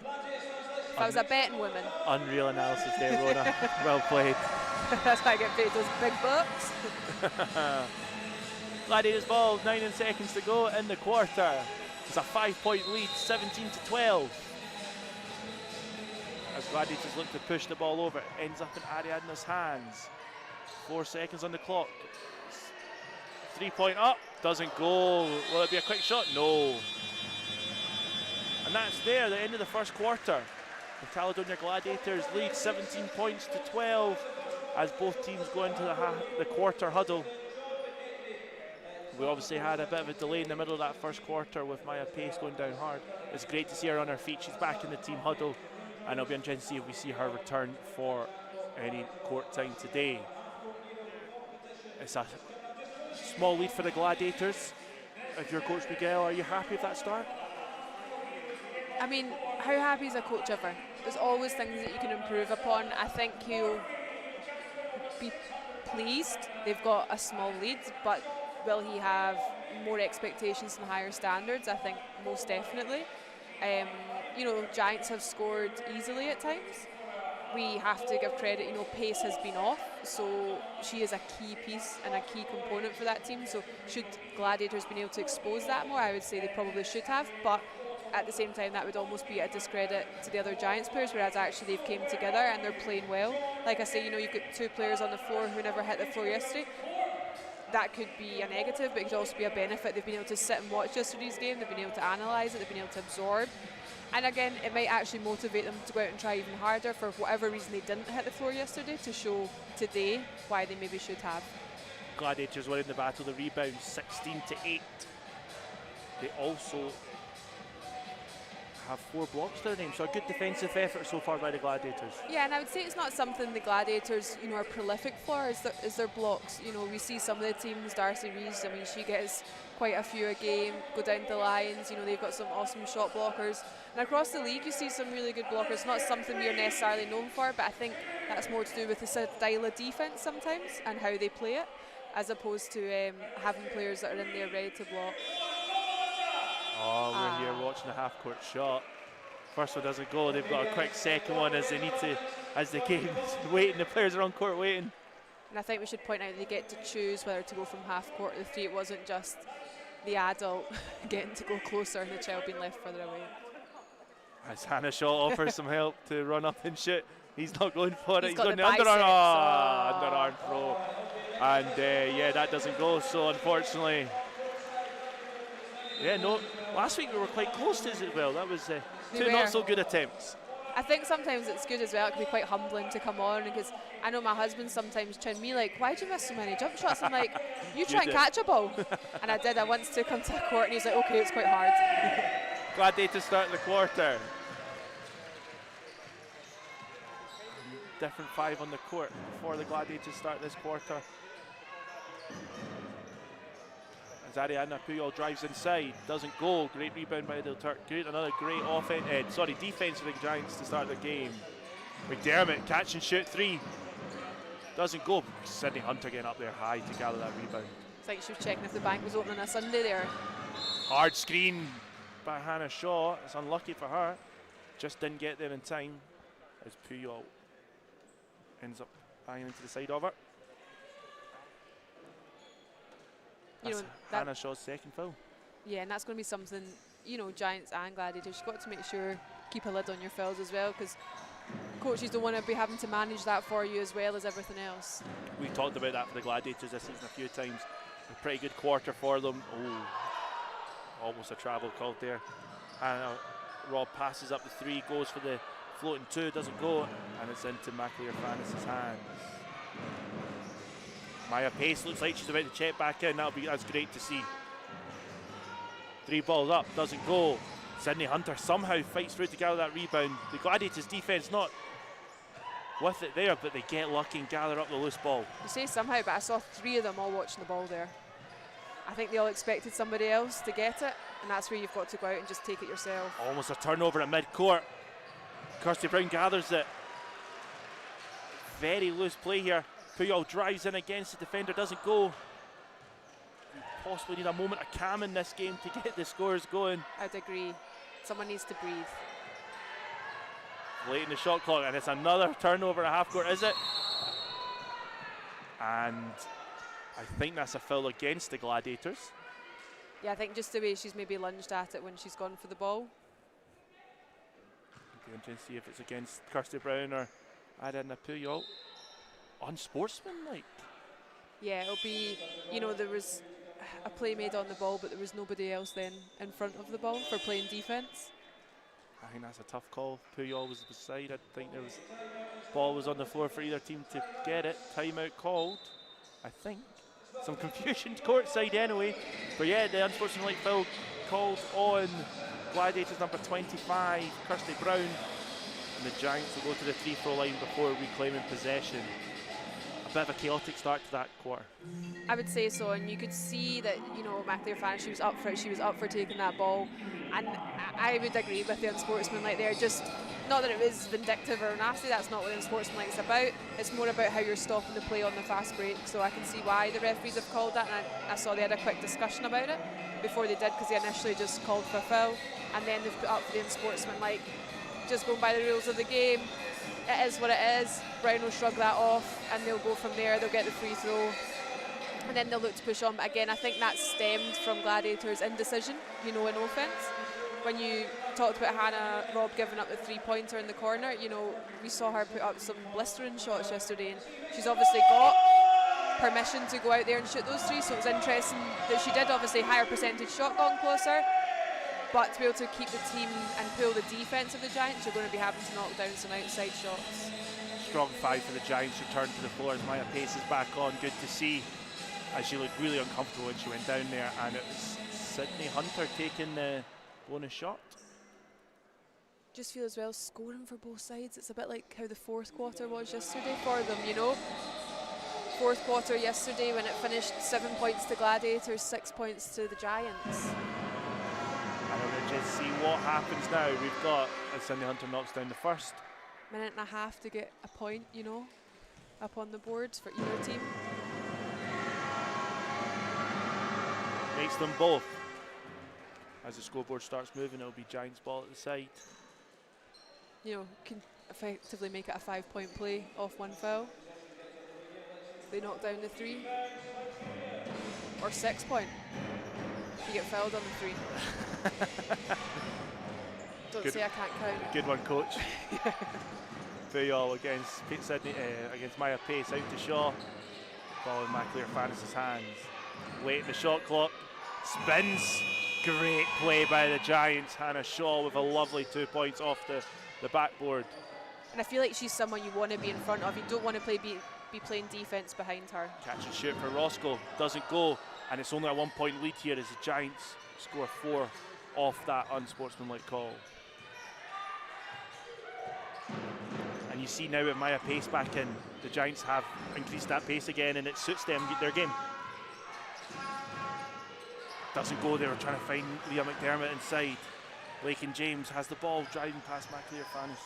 I was a betting woman. unreal analysis there, Rona. Well played. That's why I get paid those big bucks. Gladiators ball, 9 seconds to go in the quarter. It's a 5-point lead, 17-12. As Gladiators look to push the ball over, it ends up in Ariadna's hands. 4 seconds on the clock. 3-point up, doesn't go. Will it be a quick shot? No. And that's there, the end of the first quarter. The Caledonia Gladiators lead 17 points to 12 as both teams go into the quarter huddle. We obviously had a bit of a delay in the middle of that first quarter with Maya Pace going down hard. It's great to see her on her feet. She's back in the team huddle, and it'll be interesting to see if we see her return for any court time today. It's a small lead for the Gladiators. If you're Coach Miguel, are you happy with that start? I mean, how happy is a coach ever? There's always things that you can improve upon. I think he'll be pleased. They've got a small lead, but will he have more expectations and higher standards? I think most definitely. Giants have scored easily at times. We have to give credit, Pace has been off, so she is a key piece and a key component for that team. So should Gladiators been able to expose that more? I would say they probably should have, but at the same time that would almost be a discredit to the other Giants players, whereas actually they've came together and they're playing well. Like I say, you've got 2 players on the floor who never hit the floor yesterday. That could be a negative, but it could also be a benefit. They've been able to sit and watch yesterday's game, they've been able to analyse it, they've been able to absorb. And again, it might actually motivate them to go out and try even harder for whatever reason they didn't hit the floor yesterday, to show today why they maybe should have. Gladiators were in the battle of the rebound, 16-8. They also have 4 blocks to their name, so a good defensive effort so far by the Gladiators. Yeah, and I would say it's not something the Gladiators, are prolific for, is their blocks. We see some of the teams, Darcy Rees, she gets quite a few a game, go down the lines, they've got some awesome shot blockers. And across the league, you see some really good blockers. Not something we're necessarily known for, but I think that's more to do with the style of defence sometimes and how they play it, as opposed to having players that are in there ready to block. Oh, we're here watching the half-court shot. First one doesn't go. They've got a quick second one as the game is waiting. The players are on court waiting. And I think we should point out they get to choose whether to go from half-court to the 3. It wasn't just the adult getting to go closer and the child being left further away. As Hannah Shaw offers some help to run up and shoot. He's not going for it. He's going the biceps. underarm throw. And that doesn't go. So unfortunately, last week we were quite close to it as well. That was 2 not so good attempts. I think sometimes it's good as well. It can be quite humbling to come on, because I know my husband sometimes chide me like, why'd you miss so many jump shots? I'm like, you try and catch a ball. And I did. I once took him to the court and he's like, okay, it's quite hard. Gladiators start the quarter. Different 5 on the court before the Gladiators start this quarter. As Ariadna Puyol drives inside, doesn't go. Great rebound by Del Turk. Another great defense for the Giants to start the game. McDermott catch and shoot 3. Doesn't go. Sydney Hunter getting up there high to gather that rebound. It's like she was checking if the bank was open on a Sunday there. Hard screen by Hannah Shaw. It's unlucky for her. Just didn't get there in time as Puyol ends up banging into the side of her. That's Hannah Shaw's second foul. Yeah, and that's going to be something, Giants and Gladiators, you've got to make sure, keep a lid on your fouls as well, because coaches don't want to be having to manage that for you as well as everything else. We talked about that for the Gladiators this season a few times. A pretty good quarter for them. Oh, almost a travel called there. And Rob passes up the 3, goes for the floating 2, doesn't go, and it's into McAleer Fanis' hands. Maya Pace looks like she's about to check back in. That's great to see. 3 balls up, doesn't go. Sydney Hunter somehow fights through to gather that rebound. The Gladiators defence not with it there, but they get lucky and gather up the loose ball. You say somehow, but I saw 3 of them all watching the ball there. I think they all expected somebody else to get it, and that's where you've got to go out and just take it yourself. Almost a turnover at mid-court. Kirsty Brown gathers it. Very loose play here. Puyol drives in against the defender, doesn't go. You possibly need a moment of calm in this game to get the scores going. I'd agree. Someone needs to breathe. Late in the shot clock, and it's another turnover at half court, is it? And I think that's a foul against the Gladiators. Yeah, I think just the way she's maybe lunged at it when she's gone for the ball. Be interesting to see if it's against Kirsty Brown or Ariadna Puyol. Unsportsmanlike. Yeah, it'll be, you know, there was a play made on the ball, but there was nobody else then in front of the ball for playing defence. I think that's a tough call. Puyol was beside. I think there was ball was on the floor for either team to get it. Timeout called, I think. Some confusion courtside anyway. But yeah, the unsportsmanlike foul called on Gladiators number 25, Kirsty Brown. And the Giants will go to the free-throw line before reclaiming possession. A bit of a chaotic start to that quarter. I would say so, and you could see that, you know, McAleer, she was up for it. She was up for taking that ball, and I would agree with the unsportsmanlike there. Just not that it was vindictive or nasty. That's not what unsportsmanlike is about. It's more about how you're stopping the play on the fast break. So I can see why the referees have called that, and I saw they had a quick discussion about it before they did, because they initially just called for a foul, and then they've put up for the unsportsmanlike. Just going by the rules of the game, it is what it is. Brown will shrug that off, and they'll go from there. They'll get the free throw, and then they'll look to push on. But again, I think that stemmed from Gladiators' indecision, you know, in offence. When you talked about Hannah Robb giving up the three-pointer in the corner, you know, we saw her put up some blistering shots yesterday, and she's obviously got permission to go out there and shoot those three, so it was interesting that she did obviously higher percentage shot gone closer, but to be able to keep the team and pull the defence of the Giants, you're going to be having to knock down some outside shots. Strong 5 for the Giants. Return to the floor as Maya Pace is back on. Good to see, as she looked really uncomfortable when she went down there, and it was Sydney Hunter taking the bonus shot. Just feel as well scoring for both sides. It's a bit like how the fourth quarter was yesterday for them, you know. Fourth quarter yesterday when it finished 7 points to Gladiators, 6 points to the Giants. And we'll just see what happens now. We've got, as Sydney Hunter knocks down the first. Minute and a half to get a point, you know, up on the boards for either team. Makes them both. As the scoreboard starts moving, it'll be Giants ball at the side. You know, can effectively make it a 5-point play off one foul. They knock down the 3. Or 6 point. You get fouled on the 3. Don't Good. say I can't count. Good one, coach. Puyol against Sydney, against Maya Pace, out to Shaw. Ball in McAleer Fannis's hands. Late in the shot clock. Spins. Great play by the Giants. Hannah Shaw with a lovely 2 points off the backboard. And I feel like she's someone you want to be in front of. You don't want to be playing defence behind her. Catch and shoot for Roscoe. Doesn't go. And it's only a 1 point lead here as the Giants score 4 off that unsportsmanlike call. And you see now with Maya Pace back in, the Giants have increased that pace again, and it suits them, their game. Doesn't go. They were trying to find Leah McDermott inside. Lakin James has the ball, driving past McAleer Fannis.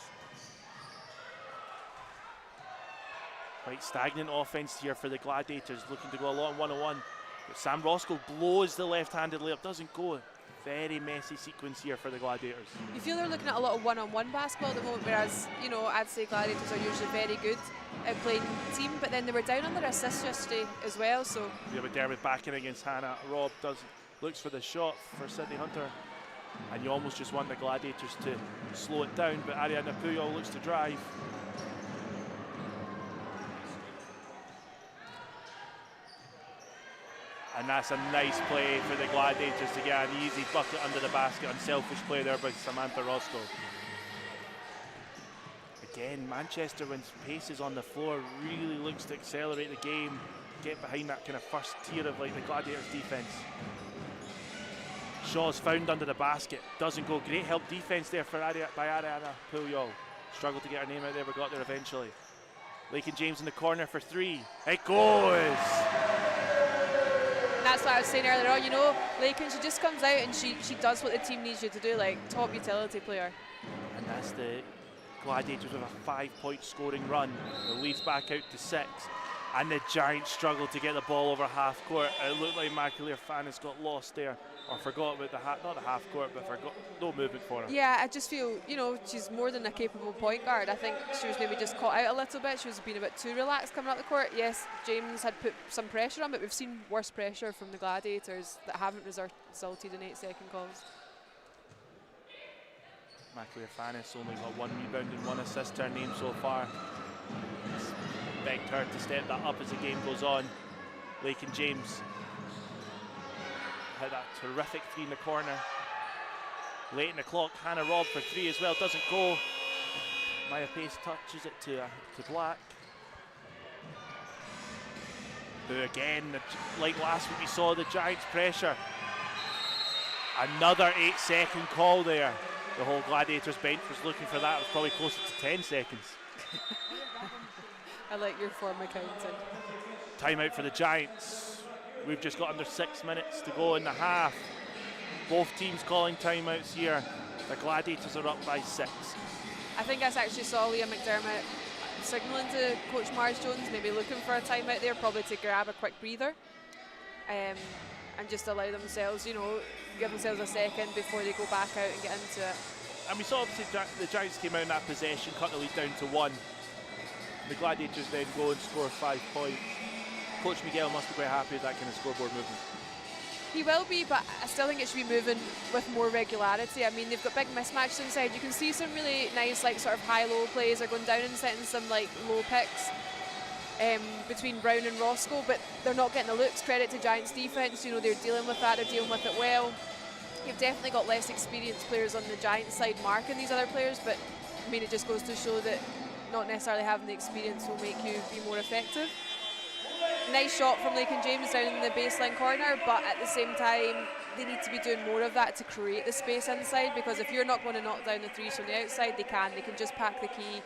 Quite stagnant offense here for the Gladiators, looking to go a lot one-on-one. But Sam Roscoe blows the left-handed layup, doesn't go. Very messy sequence here for the Gladiators. You feel they're looking at a lot of one-on-one basketball at the moment, whereas, you know, I'd say Gladiators are usually very good at playing team, but then they were down on their assists yesterday as well, so. Yeah, Shaw's found under the basket. Doesn't go. Great help defense there by Ariana Puyol. Struggled to get her name out there, but got there eventually. Lakin James in the corner for three. It goes! That's what I was saying earlier on. You know, Lakin, she just comes out and she does what the team needs you to do, like top utility player. And that's the Gladiators with a 5-point scoring run. The lead's back out to 6. And the Giants struggled to get the ball over half court. It looked like Macaulay Fanis got lost there, or forgot about not the half court, but forgot, no movement for her. Yeah, I just feel, you know, she's more than a capable point guard. I think she was maybe just caught out a little bit. She was being a bit too relaxed coming up the court. Yes, James had put some pressure on, but we've seen worse pressure from the Gladiators that haven't resulted in 8-second calls. Macaulay Fanis only got 1 rebound and 1 assist to her name so far. Expect her to step that up as the game goes on. Lakin James had that terrific three in the corner. Late in the clock, Hannah Robb for three as well, doesn't go. Maya Pace touches it to Black. Who again, like last week we saw the Giants pressure. Another 8-second call there. The whole Gladiators bench was looking for that. It was probably closer to 10 seconds. I like your form accounting. Timeout for the Giants. We've just got under 6 minutes to go in the half. Both teams calling timeouts here. The Gladiators are up by 6. I think I actually saw Leah McDermott signalling to Coach Marge Jones, maybe looking for a timeout there, probably to grab a quick breather, and just allow themselves, you know, give themselves a second before they go back out and get into it. And we saw obviously the Giants came out in that possession, cut the lead down to 1. The Gladiators then go and score 5 points. Coach Miguel must be quite happy with that kind of scoreboard movement. He will be, but I still think it should be moving with more regularity. I mean, they've got big mismatches inside. You can see some really nice, like, sort of high-low plays are going down and setting some, like, low picks between Brown and Roscoe, but they're not getting the looks. Credit to Giants defense, you know, they're dealing with that, they're dealing with it well. You've definitely got less experienced players on the Giants side marking these other players, but I mean, it just goes to show that not necessarily having the experience will make you be more effective. Nice shot from Lakin James down in the baseline corner, but at the same time, they need to be doing more of that to create the space inside, because if you're not going to knock down the threes from the outside, they can just pack the key.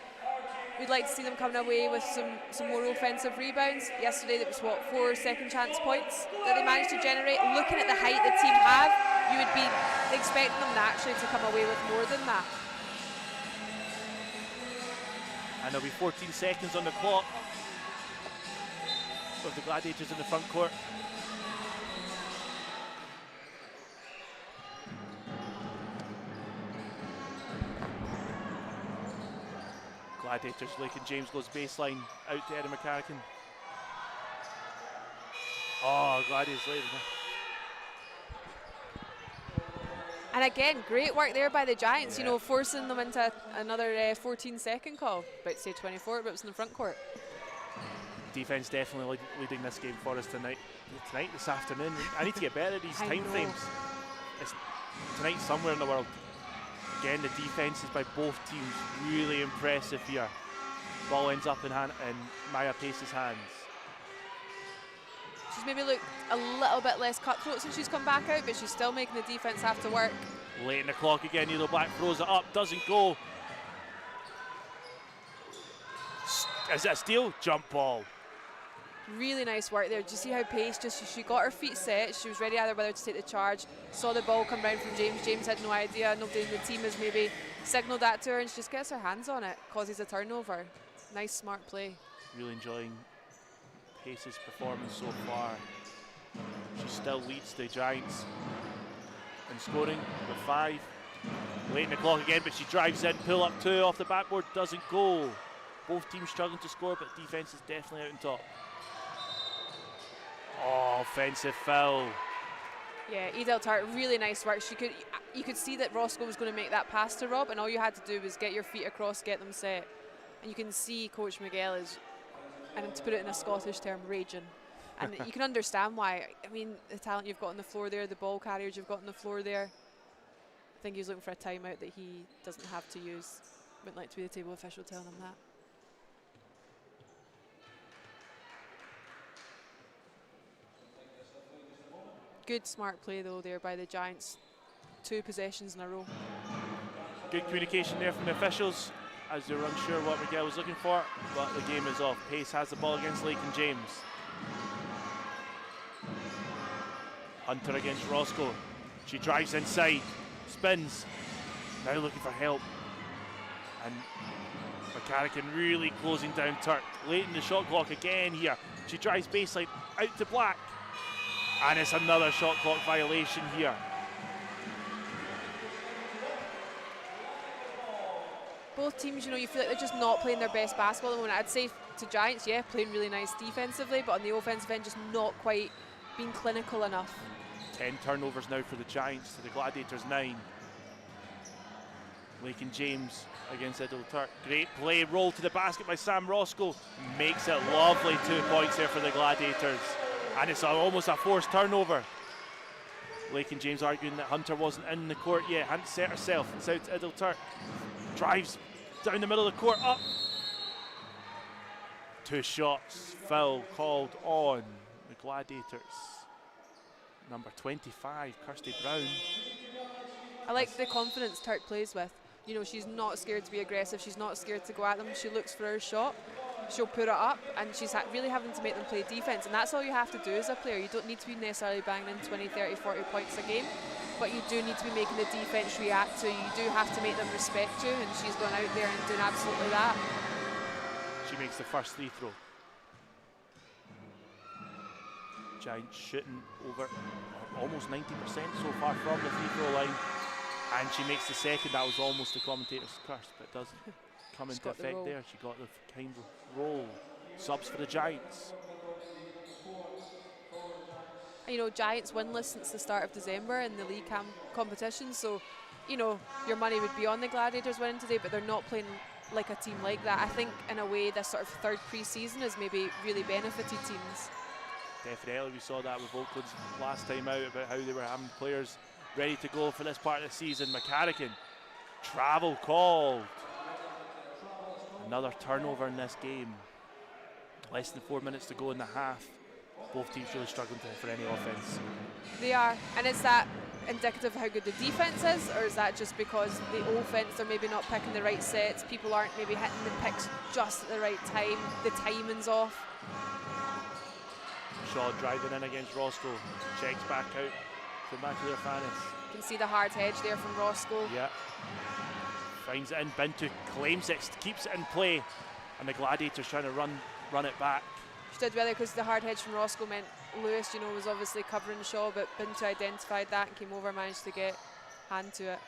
We'd like to see them coming away with some more offensive rebounds. Yesterday, that was, what, 4 second chance points that they managed to generate. Looking at the height the team have, you would be expecting them naturally to come away with more than that. And there'll be 14 seconds on the clock with the Gladiators in the front court. Gladiators, Lakin James goes baseline out to Eddie McCarrican. Oh, Gladiators later. And again, great work there by the Giants, you know, forcing them into another 14-second call. About to say 24, but it was in the front court. Defense definitely leading this game for us this afternoon. I need to get better at these time frames. It's tonight somewhere in the world. Again, the defenses by both teams really impressive here. Ball ends up in Maya Pace's hands. She's maybe looked a little bit less cutthroat since she's come back out, but she's still making the defense have to work. Late in the clock again, Needle Black throws it up, doesn't go. Is it a steal? Jump ball. Really nice work there. Do you see how Pace she got her feet set? She was ready either whether to take the charge. Saw the ball come round from James. James had no idea. Nobody in the team has maybe signalled that to her, and she just gets her hands on it, causes a turnover. Nice, smart play. Really enjoying Pace's performance so far. She still leads the Giants in scoring with 5. Late in the clock again, but she drives in, pull up 2 off the backboard, doesn't go. Both teams struggling to score, but defense is definitely out on top. Oh, offensive foul. Yeah, Edel Tart, really nice work. You could see that Roscoe was going to make that pass to Rob, and all you had to do was get your feet across, get them set. And you can see Coach Miguel is, and to put it in a Scottish term, raging. And you can understand why. I mean, the talent you've got on the floor there, the ball carriers you've got on the floor there. I think he's looking for a timeout that he doesn't have to use. Wouldn't like to be the table official telling him that. Good smart play though there by the Giants. 2 possessions in a row. Good communication there from the officials as they were unsure what Miguel was looking for, but the game is off. Pace has the ball against Lakin James. Hunter against Roscoe. She drives inside, spins, now looking for help. And McCarrican really closing down Turk. Late in the shot clock again here. She drives baseline out to Black. And it's another shot clock violation here. Both teams, you know, you feel like they're just not playing their best basketball at the moment. I'd say to Giants, yeah, playing really nice defensively, but on the offensive end, just not quite being clinical enough. 10 turnovers now for the Giants to the Gladiators 9. Lakin James against Idle Turk. Great play, roll to the basket by Sam Roscoe. Makes it lovely, 2 points there for the Gladiators. And it's almost a forced turnover. Lakin James arguing that Hunter wasn't in the court yet, hadn't set herself. It's out to Idle Turk. Drives down the middle of the court, up. 2 shots, foul called on the Gladiators. Number 25, Kirsty Brown. I like the confidence Turk plays with. You know, she's not scared to be aggressive. She's not scared to go at them. She looks for her shot. She'll put it up, and she's really having to make them play defense. And that's all you have to do as a player. You don't need to be necessarily banging in 20, 30, 40 points a game, but you do need to be making the defense react to you. You do have to make them respect you, and she's going out there and doing absolutely that. She makes the first free throw. Giants shooting over almost 90% so far from the free throw line. And she makes the second. That was almost the commentator's curse, but it doesn't come into effect there. She got the kind of roll. Subs for the Giants. You know, Giants winless since the start of December in the league competition, so, you know, your money would be on the Gladiators winning today, but they're not playing like a team like that. I think, in a way, this sort of third pre-season has maybe really benefited teams. Definitely, we saw that with Oakland's last time out about how they were having players ready to go for this part of the season. McCarrican, travel called. Another turnover in this game. Less than 4 minutes to go in the half. Both teams really struggling for any offense. They are, and is that indicative of how good the defense is, or is that just because the offense, they're maybe not picking the right sets, people aren't maybe hitting the picks just at the right time, the timing's off? Shaw driving in against Roscoe, checks back out to McAleer Fanis. You can see the hard hedge there from Roscoe. Yeah. Finds it in, Bintu claims it, keeps it in play, and the Gladiators trying to run it back. She did well because the hard hedge from Roscoe meant Lewis, you know, was obviously covering Shaw, but Bintu identified that and came over, managed to get hand to it.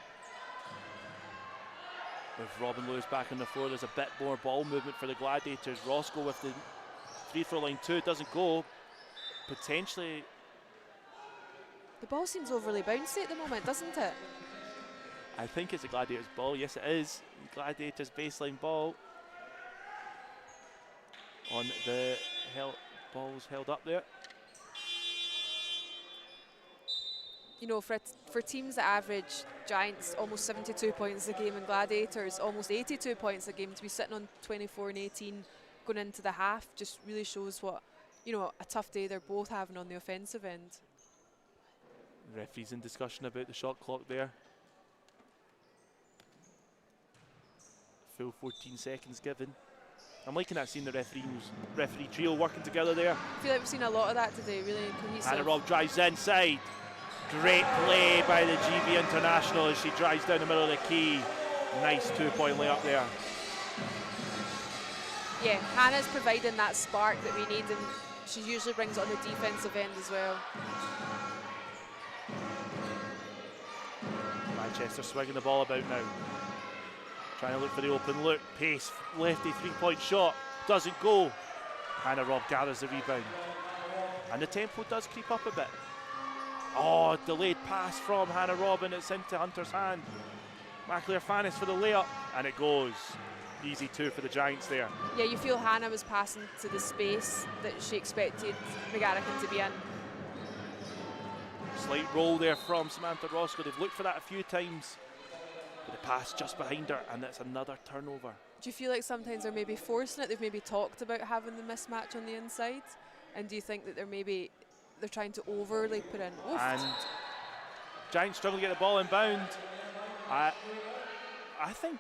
With Robin Lewis back on the floor, there's a bit more ball movement for the Gladiators. Roscoe with the free throw line 2, doesn't go. Potentially. The ball seems overly bouncy at the moment, doesn't it? I think it's a Gladiators ball. Yes, it is. Gladiators baseline ball. On the ball's held up there. You know, for teams that average, Giants almost 72 points a game and Gladiators almost 82 points a game, to be sitting on 24 and 18 going into the half just really shows what, you know, a tough day they're both having on the offensive end. The referee's in discussion about the shot clock there. Full 14 seconds given. I'm liking that, seeing the referee trio working together there. I feel like we've seen a lot of that today, really cohesive. Hannah Robb drives inside. Great play by the GB International as she drives down the middle of the key. Nice 2-point layup there. Yeah, Hannah's providing that spark that we need, and she usually brings it on the defensive end as well. Manchester swinging the ball about now. Trying to look for the open look. Pace, lefty 3-point shot. Doesn't go. Hannah Robb gathers the rebound. And the tempo does creep up a bit. Oh, delayed pass from Hannah Robb, and it's into Hunter's hand. McAleer Fanis for the layup, and it goes. Easy 2 for the Giants there. Yeah, you feel Hannah was passing to the space that she expected McGarrigan to be in. Slight roll there from Samantha Roscoe. They've looked for that a few times. But the pass just behind her, and it's another turnover. Do you feel like sometimes they're maybe forcing it? They've maybe talked about having the mismatch on the inside. And do you think that they're trying to overly put in? Oof. And Giants struggle to get the ball inbound. I think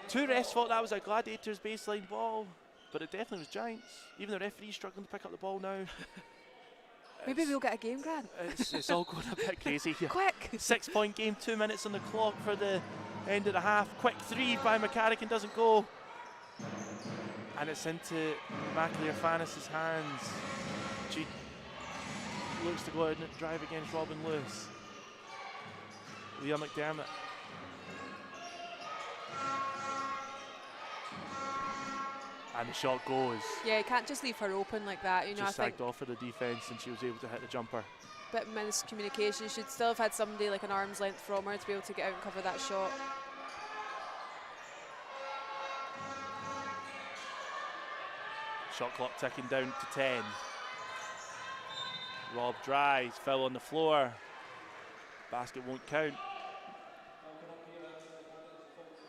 two refs thought that was a Gladiators baseline ball, but it definitely was Giants. Even the referee's struggling to pick up the ball now. Maybe we'll get a game, Grant. It's all going a bit crazy here. Quick! 6-point game, 2 minutes on the clock for the end of the half. Quick three by McCarrican, doesn't go. And it's into McAleer-Fanis' hands. She looks to go out and drive against Robin Lewis. Leah McDermott. And the shot goes. Yeah, you can't just leave her open like that. You know, Just I think sagged off for the defence and she was able to hit the jumper. bit of miscommunication. Should still have had somebody like an arm's length from her to be able to get out and cover that shot. Shot clock ticking down to 10. Rob drives, foul on the floor. Basket won't count.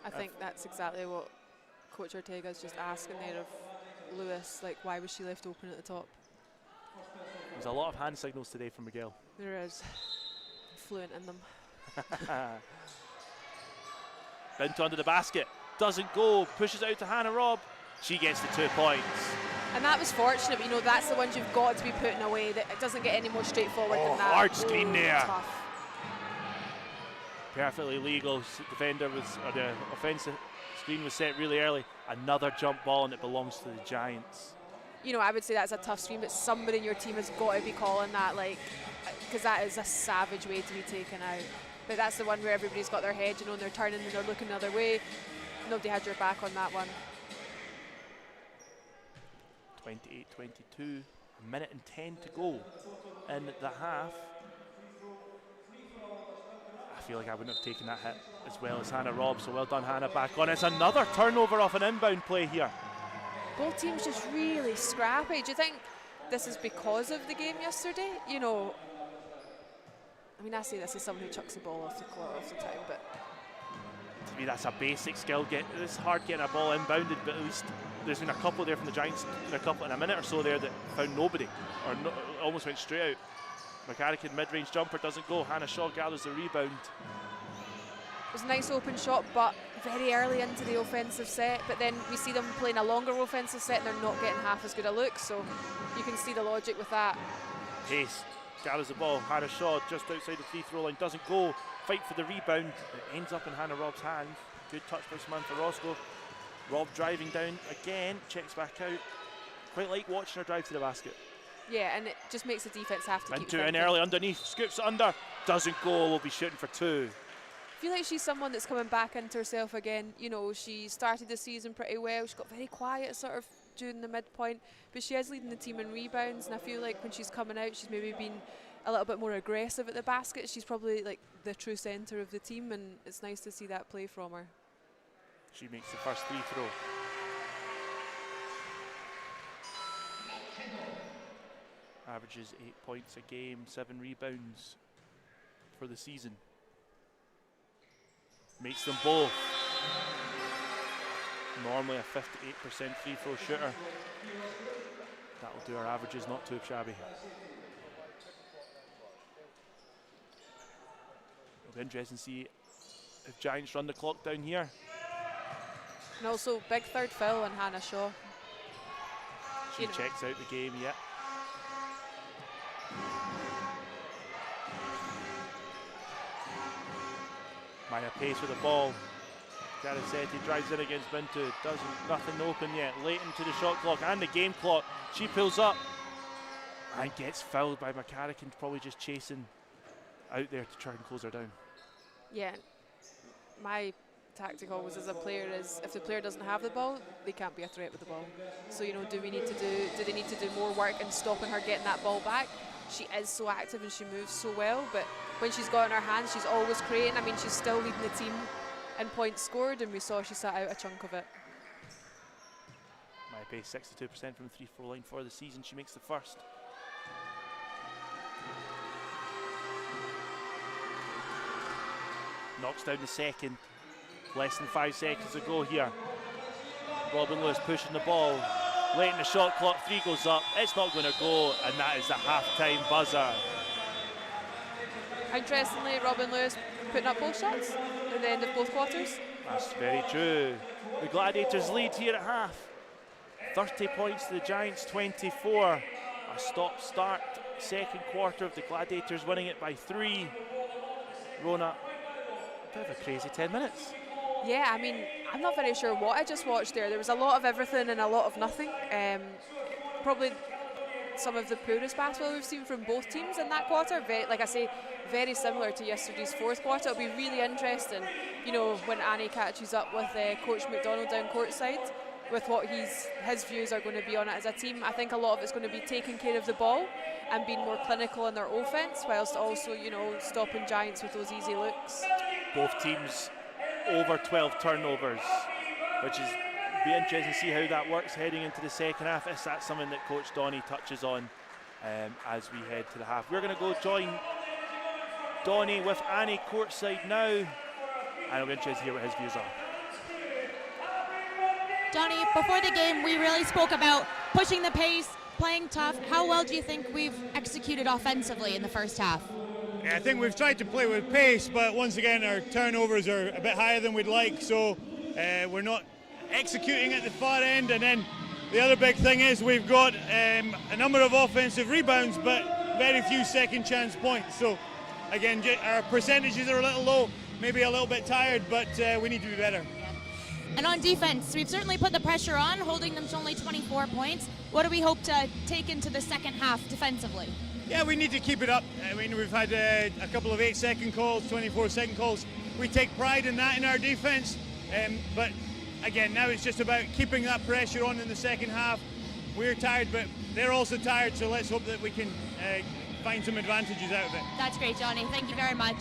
I think that's exactly what Coach Ortega's just asking there of Lewis, like why was she left open at the top? There's a lot of hand signals today from Miguel. There is. Fluent in them. Binto under the basket, doesn't go, pushes out to Hannah Robb. She gets the 2 points. And that was fortunate, but you know, that's the ones you've got to be putting away. That it doesn't get any more straightforward than that. Hard screen there. Tough. Perfectly legal. Defender was, or the offensive screen was set really early. Another jump ball, and it belongs to the Giants. You know, I would say that's a tough screen, but somebody in your team has got to be calling that, like, because that is a savage way to be taken out. But that's the one where everybody's got their head, you know, and they're turning and they're looking the other way. Nobody had your back on that one. 28-22, a minute and 10 to go in the half. I feel like I wouldn't have taken that hit as well as Hannah Robb, so well done Hannah, back on. It's another turnover off an inbound play here. Both teams just really scrappy. Do you think this is because of the game yesterday? You know, I mean, I say this as someone who chucks the ball off the court all the time, but to me that's a basic skill. It's hard getting a ball inbounded, but at least there's been a couple there from the Giants, a couple in a minute or so there that found nobody, or almost went straight out. McCarrican mid-range jumper doesn't go. Hannah Shaw gathers the rebound. it was a nice open shot, but very early into the offensive set. But then we see them playing a longer offensive set and they're not getting half as good a look. So you can see the logic with that. Pace gathers the ball. Hannah Shaw just outside the free throw line, doesn't go. Fight for the rebound. It ends up in Hannah Robb's hand. Good touch by Samantha Roscoe. Robb driving down again, checks back out. Quite like watching her drive to the basket. Yeah, and it just makes the defense have to keep Into in thinking. early underneath, scoops it under, doesn't go, will be shooting for 2. I feel like she's someone that's coming back into herself again. You know, she started the season pretty well. She got very quiet sort of during the midpoint, but she is leading the team in rebounds, and I feel like when she's coming out, she's maybe been a little bit more aggressive at the basket. She's probably like the true centre of the team, and it's nice to see that play from her. She makes the first free throw. Averages 8 points a game, 7 rebounds for the season. Makes them both. Normally a 58% free throw shooter. That'll do our averages, not too shabby. It'll be interesting to see if Giants run the clock down here. And also big third foul on Hannah Shaw. She checks out the game, yeah. Maya Pace with the ball. Garasetti drives in against Bintu. Nothing open yet. Late into the shot clock and the game clock. She pulls up and gets fouled by McCarrican, probably just chasing out there to try and close her down. Yeah, my tactic always as a player is if the player doesn't have the ball, they can't be a threat with the ball. So you know, do they need to do more work in stopping her getting that ball back? She is so active and she moves so well, but when she's got in her hands, she's always creating. I mean, she's still leading the team in points scored, and we saw she sat out a chunk of it. Maya Pace 62% from the 3-4 line for the season. She makes the first. Knocks down the second. Less than 5 seconds to go here. Robin Lewis pushing the ball. Late in the shot clock, 3 goes up. It's not going to go, and that is the half-time buzzer. Interestingly, Robin Lewis putting up both shots at the end of both quarters. That's very true. The Gladiators lead here at half. 30 points to the Giants, 24. A stop-start second quarter of the Gladiators winning it by 3. Rona, a bit of a crazy 10 minutes. Yeah, I mean, I'm not very sure what I just watched there. There was a lot of everything and a lot of nothing. Probably some of the poorest basketball we've seen from both teams in that quarter. Like I say, very similar to yesterday's fourth quarter. It'll be really interesting, you know, when Annie catches up with Coach McDonald down courtside with what his views are going to be on it as a team. I think a lot of it's going to be taking care of the ball and being more clinical in their offense, whilst also, you know, stopping Giants with those easy looks. Both teams over 12 turnovers, which is be interesting to see how that works heading into the second half. Is that something that Coach Donny touches on as we head to the half? We're going to go join Donny with Annie courtside now, and I'll be interested to hear what his views are. Donny, before the game, we really spoke about pushing the pace, playing tough. How well do you think we've executed offensively in the first half? Yeah, I think we've tried to play with pace, but once again, our turnovers are a bit higher than we'd like, so we're not executing at the far end. And then the other big thing is we've got a number of offensive rebounds, but very few second chance points. So again, our percentages are a little low, maybe a little bit tired, but we need to be better. And on defense, we've certainly put the pressure on, holding them to only 24 points. What do we hope to take into the second half defensively? Yeah, we need to keep it up. I mean, we've had a couple of 8-second calls, 24-second calls. We take pride in that in our defense, but again, now it's just about keeping that pressure on in the second half. We're tired, but they're also tired, so let's hope that we can find some advantages out of it. That's great, Johnny. Thank you very much.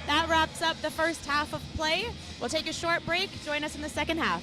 That wraps up the first half of play. We'll take a short break. Join us in the second half.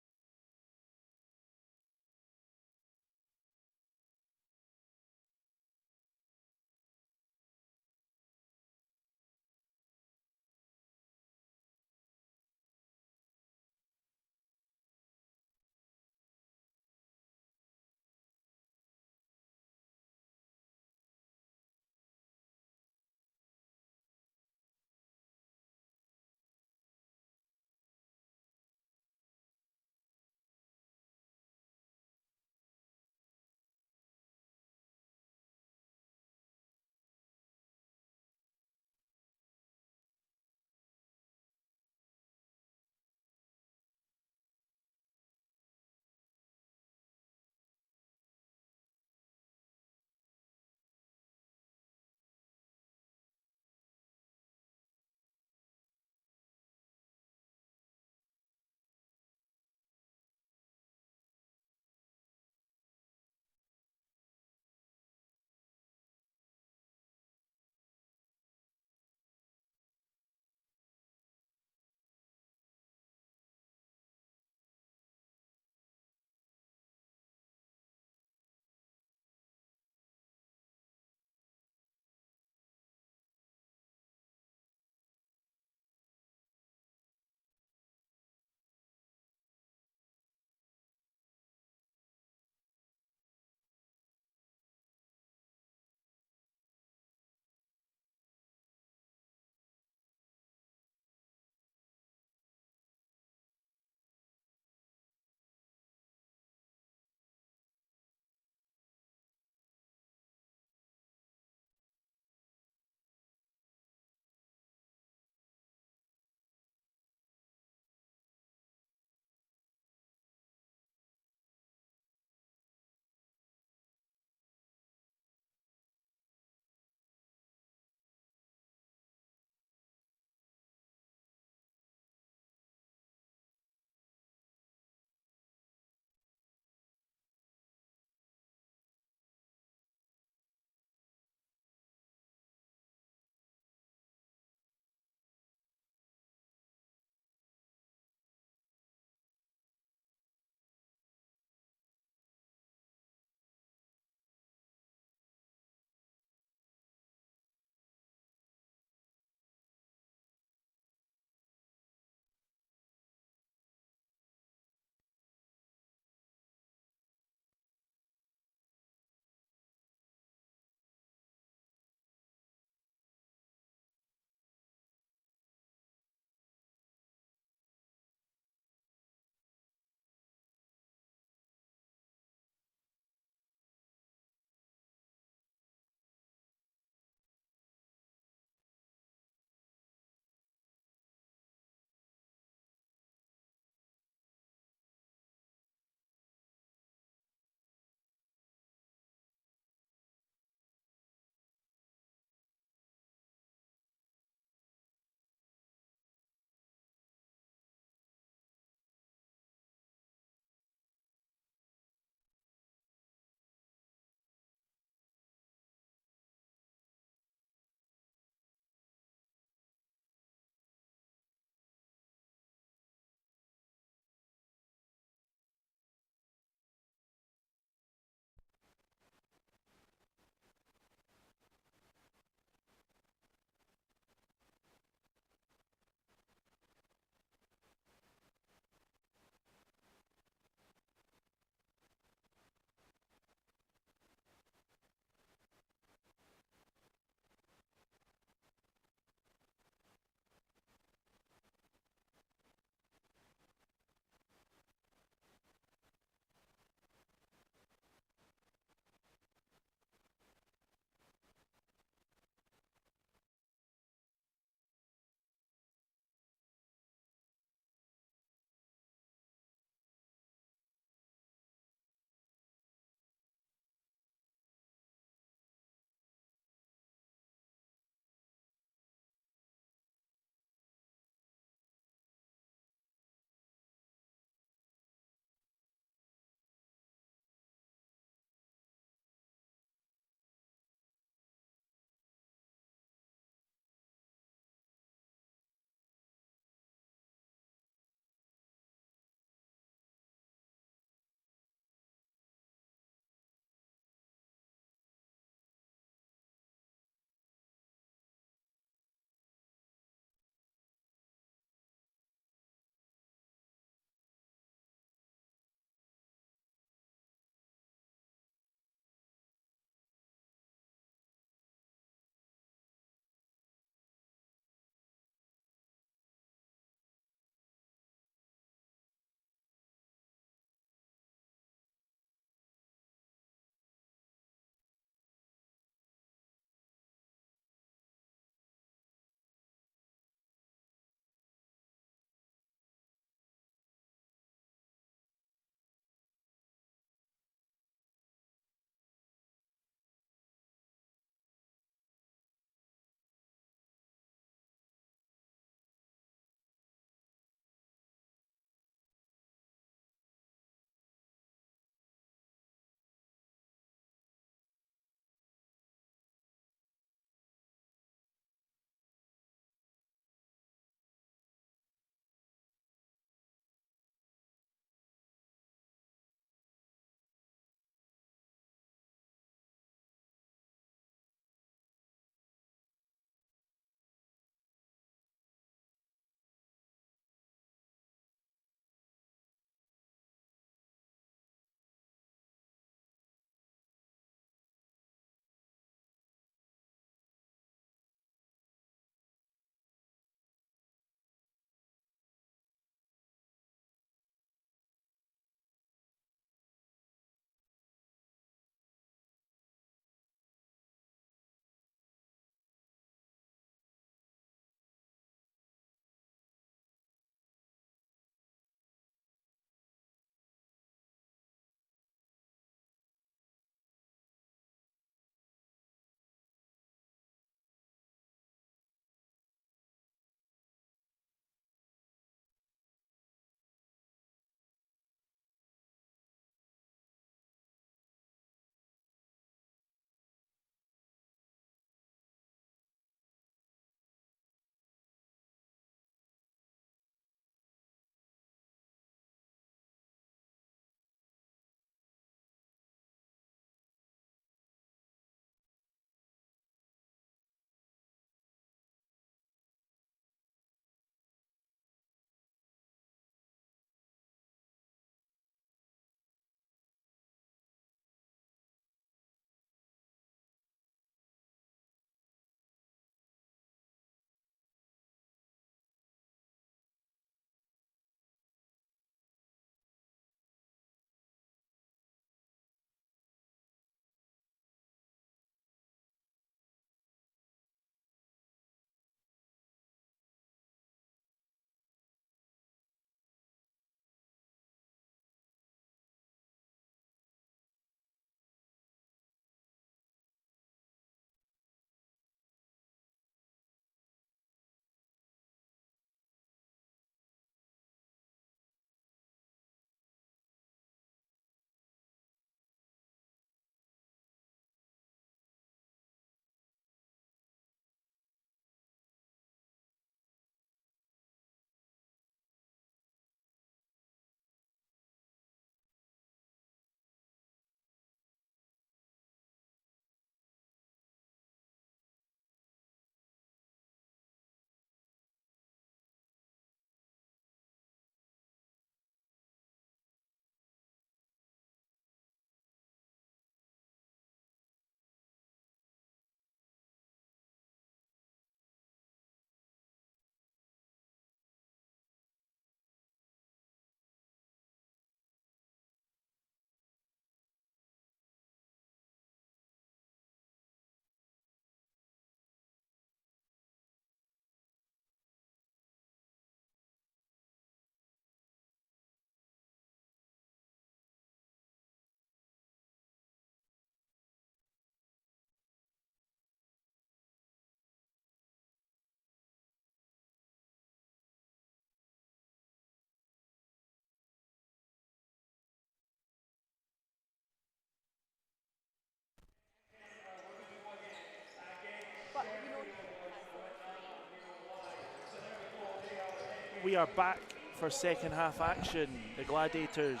we are back for second half action. The Gladiators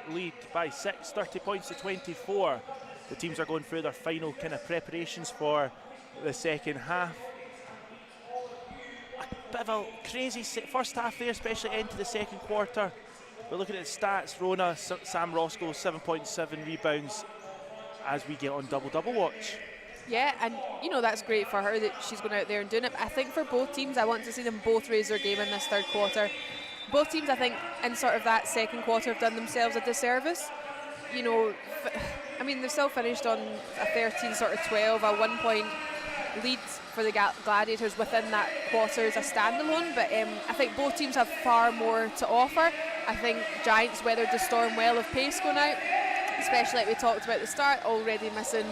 lead by 6, 30 points to 24. The teams are going through their final kind of preparations for the second half. A bit of a crazy first half there, especially into the second quarter. We're looking at the stats. Rona, Sam Roscoe, 7.7 rebounds as we get on double-double watch. Yeah, and you know that's great for her that she's going out there and doing it. But I think for both teams, I want to see them both raise their game in this third quarter. Both teams, I think, in sort of that second quarter have done themselves a disservice. You know, I mean, they've still finished on a 13 sort of 12, a 1-point lead for the Gladiators within that quarter as a standalone. But I think both teams have far more to offer. I think Giants weathered the storm well of pace going out, especially like we talked about at the start, already missing,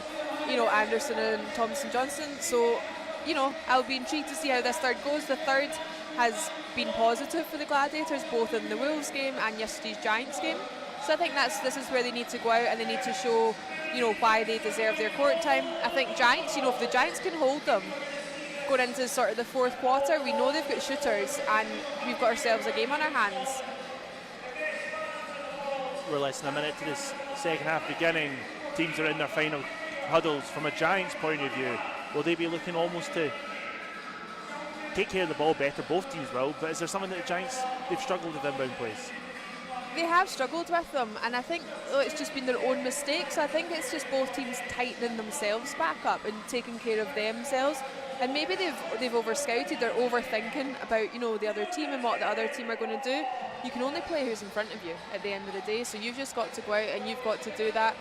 you know, Anderson and Thompson-Johnson. So, you know, I'll be intrigued to see how this third goes. The third has been positive for the Gladiators, both in the Wolves game and yesterday's Giants game. So I think this is where they need to go out and they need to show, you know, why they deserve their court time. I think Giants, you know, if the Giants can hold them going into sort of the fourth quarter, we know they've got shooters and we've got ourselves a game on our hands. We're less than a minute to this second half beginning. Teams are in their final huddles. From a Giants point of view, will they be looking almost to take care of the ball better? Both teams will, but is there something that the Giants, they've struggled with inbound plays? They have struggled with them, and I think it's just been their own mistakes. I think it's just both teams tightening themselves back up and taking care of themselves. And maybe they've over-scouted, they're overthinking about, you know, the other team and what the other team are going to do. You can only play who's in front of you at the end of the day, so you've just got to go out and you've got to do that.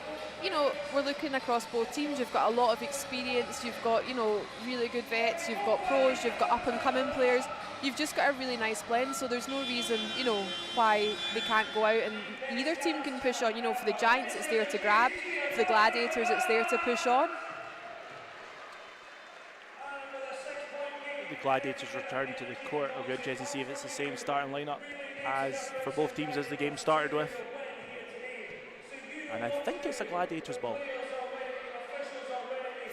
You know, we're looking across both teams. You've got a lot of experience, you've got, you know, really good vets, you've got pros, you've got up-and-coming players. You've just got a really nice blend, so there's no reason, you know, why they can't go out and either team can push on. You know, for the Giants, it's there to grab. For the Gladiators, it's there to push on. The Gladiators return to the court. It'll be interesting to see if it's the same starting lineup as for both teams as the game started with. And I think it's a Gladiators ball.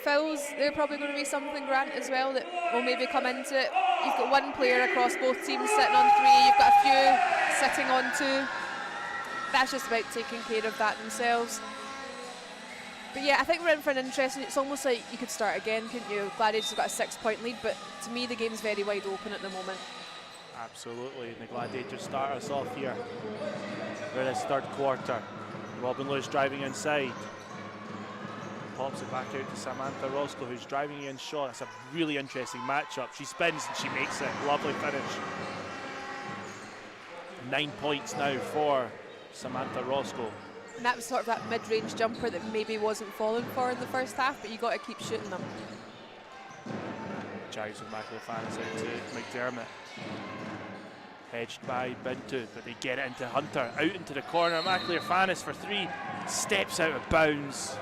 Fouls, they're probably going to be something, Grant, as well, that will maybe come into it. You've got one player across both teams sitting on 3, you've got a few sitting on 2. That's just about taking care of that themselves. But yeah, I think we're in for an interesting, it's almost like you could start again, couldn't you? Gladiators have got a 6-point lead, but to me the game's very wide open at the moment. Absolutely, and the Gladiators start us off here for this third quarter. Robin Lewis driving inside. Pops it back out to Samantha Roscoe, who's driving in shot. It's a really interesting matchup. She spins and she makes it. Lovely finish. 9 points now for Samantha Roscoe. And that was sort of that mid-range jumper that maybe wasn't falling for in the first half, but you got to keep shooting them. Drives with McAlefanis out to McDermott. Hedged by Bintu, but they get it into Hunter. Out into the corner. McAlefanis for 3. Steps out of bounds.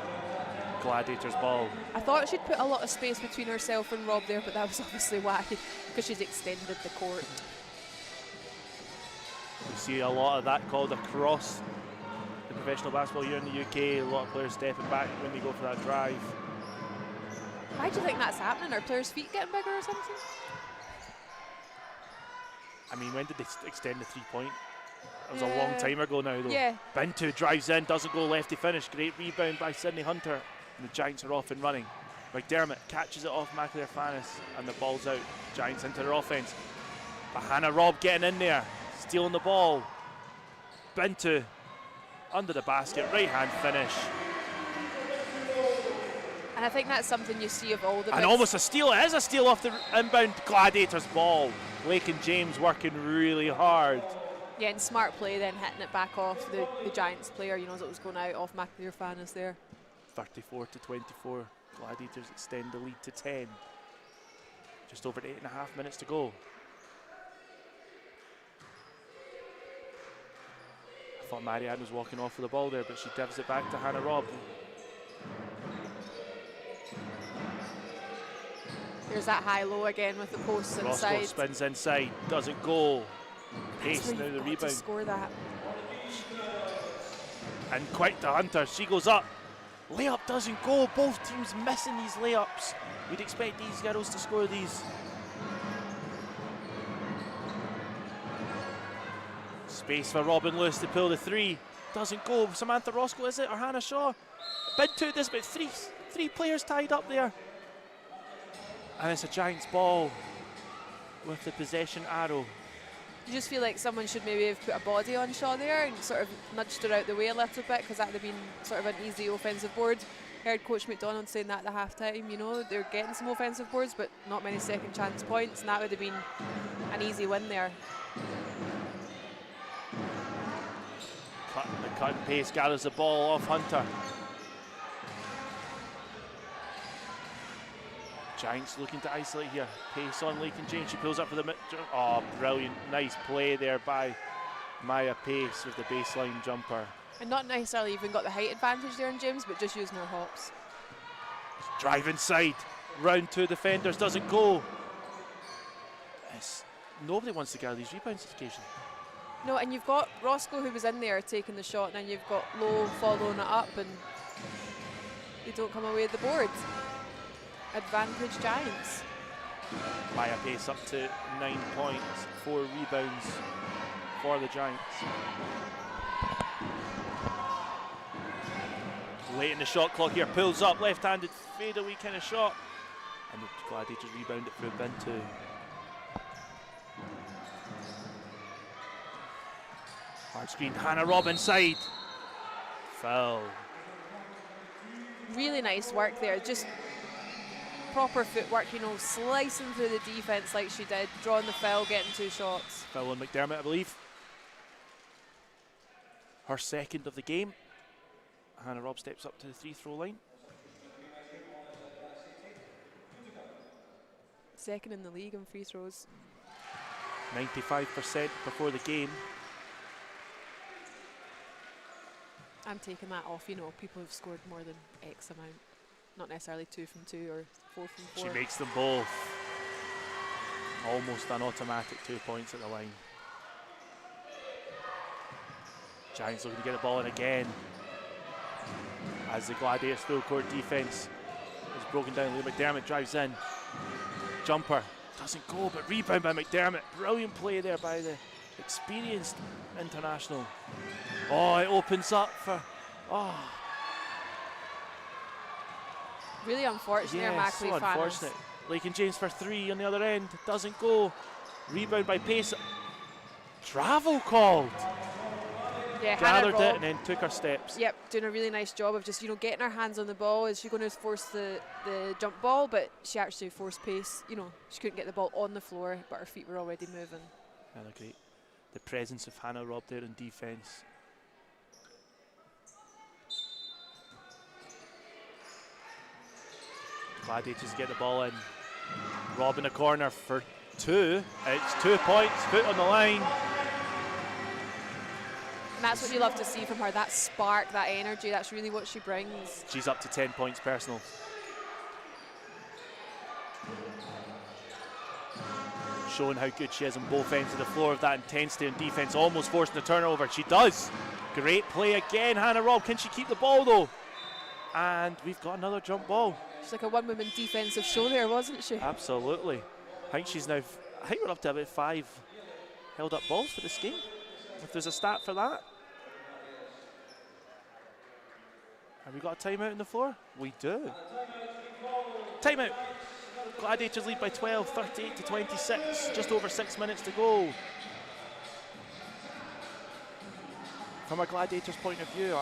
Gladiators ball. I thought she'd put a lot of space between herself and Rob there, but that was obviously why, because she's extended the court. We see a lot of that called across the professional basketball here in the UK. A lot of players stepping back when they go for that drive. Why do you think that's happening? Are players' feet getting bigger or something? I mean, when did they extend the 3-point? It was a long time ago now, though. Yeah. Bintu drives in, doesn't go lefty finish. Great rebound by Sydney Hunter. And the Giants are off and running. McDermott catches it off McAlefanis, and the ball's out. Giants into their offense. But Hannah Robb getting in there, stealing the ball. Bintu under the basket, right hand finish. And I think that's something you see of all the And almost a steal. It is a steal off the inbound Gladiators ball. Lake and James working really hard. Yeah, and smart play then hitting it back off the Giants player, you know, as it was going out off McAlefanis there. 34 to 24. Gladiators extend the lead to 10. Just over 8.5 minutes to go. I thought Marianne was walking off with the ball there, but she divs it back to Hannah Robb. There's that high-low again with the posts Roscoe inside. spins inside, doesn't go. Pace now the rebound. To score that. And quick to Hunter, she goes up. Layup doesn't go, both teams missing these layups. We'd expect these girls to score these. Space for Robin Lewis to pull the three. Doesn't go. Samantha Roscoe, is it? Or Hannah Shaw? Bid two. There's about three players tied up there. And it's a Giants ball with the possession arrow. You just feel like someone should maybe have put a body on Shaw there and sort of nudged her out the way a little bit, because that would have been sort of an easy offensive board. Heard Coach McDonald saying that at the half-time, you know, they're getting some offensive boards, but not many second chance points, and that would have been an easy win there. The cut and pace gathers the ball off Hunter. Giants looking to isolate here. Pace on Lakin James. She pulls up for the mid. Oh, brilliant. Nice play there by Maya Pace with the baseline jumper. And not necessarily even got the height advantage there in James, but just using her hops. Drive inside. Round two defenders. Doesn't go. Nobody wants to gather these rebounds occasionally. No, and you've got Roscoe, who was in there taking the shot, and then you've got Lowe following it up, and they don't come away with the board. Advantage Giants. Maya Pace up to 9 points, 4 rebounds for the Giants. Late in the shot clock here, pulls up, left-handed fadeaway kind of shot, and the Gladiators rebound it for a bin two. Hard screen, Hannah Robb inside. Foul. Really nice work there, just proper footwork, you know, slicing through the defense like she did, drawing the foul, getting 2 shots. Foul on McDermott, I believe. Her second of the game. Hannah Robb steps up to the free-throw line. Second in the league in free throws. 95% before the game. I'm taking that off, you know, people who've scored more than X amount. Not necessarily 2 from 2 or 4 from 4. She makes them both. Almost an automatic 2 points at the line. Giants looking to get the ball in again. As the Gladiators full court defense is broken down. Leah McDermott drives in. Jumper doesn't go, but rebound by McDermott. Brilliant play there by the experienced international. Oh, it opens up for, really unfortunate there, Mackley so unfortunate. Lakin James for 3 on the other end, doesn't go. Rebound by Pace. Travel called. Yeah, Gathered Hannah it Robb, and then took her steps. yep, doing a really nice job of just, you know, getting her hands on the ball. Is she going to force the jump ball? But she actually forced Pace. You know, she couldn't get the ball on the floor, but her feet were already moving. And a great, the presence of Hannah Robb there in defence. Gladiators get the ball in. Robb in the corner for 2. It's 2 points, foot on the line. And that's what you love to see from her, that spark, that energy. That's really what she brings. She's up to 10 points personal. Showing how good she is on both ends of the floor, of that intensity and defence, almost forcing the turnover. She does. Great play again, Hannah Robb. Can she keep the ball though? And we've got another jump ball. She's like a one-woman defensive show there, wasn't she? Absolutely. I think we're up to about 5 held up balls for this game. If there's a stat for that. Have we got a timeout on the floor? We do. Timeout. Gladiators lead by 12, 38 to 26. Just over 6 minutes to go. From a Gladiators point of view,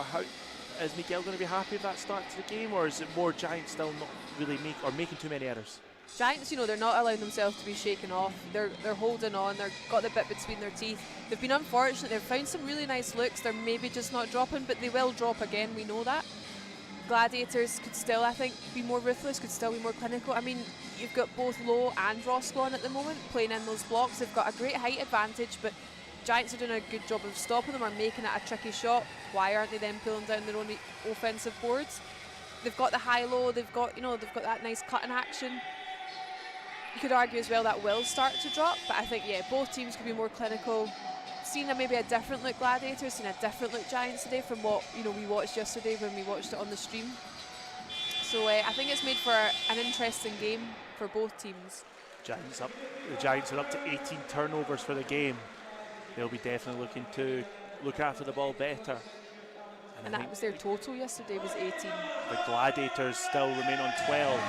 is Miguel going to be happy with that start to the game, or is it more Giants still not really making too many errors? Giants, you know, they're not allowing themselves to be shaken off. They're holding on. They've got the bit between their teeth. They've been unfortunate. They've found some really nice looks. They're maybe just not dropping, but they will drop again. We know that. Gladiators could still, I think, be more ruthless, could still be more clinical. I mean, you've got both Lowe and Roscoe on at the moment playing in those blocks. They've got a great height advantage, but Giants are doing a good job of stopping them or making it a tricky shot. Why aren't they then pulling down their own offensive boards? They've got the high-low. They've got that nice cutting action. You could argue as well that will start to drop, but I think, yeah, both teams could be more clinical. Seen maybe a different look Gladiators, seen a different look Giants today from what, you know, we watched yesterday when we watched it on the stream. So I think it's made for an interesting game for both teams. The Giants are up to 18 turnovers for the game. they'll be definitely looking to look after the ball better. And that was their total yesterday, was 18. The Gladiators still remain on 12.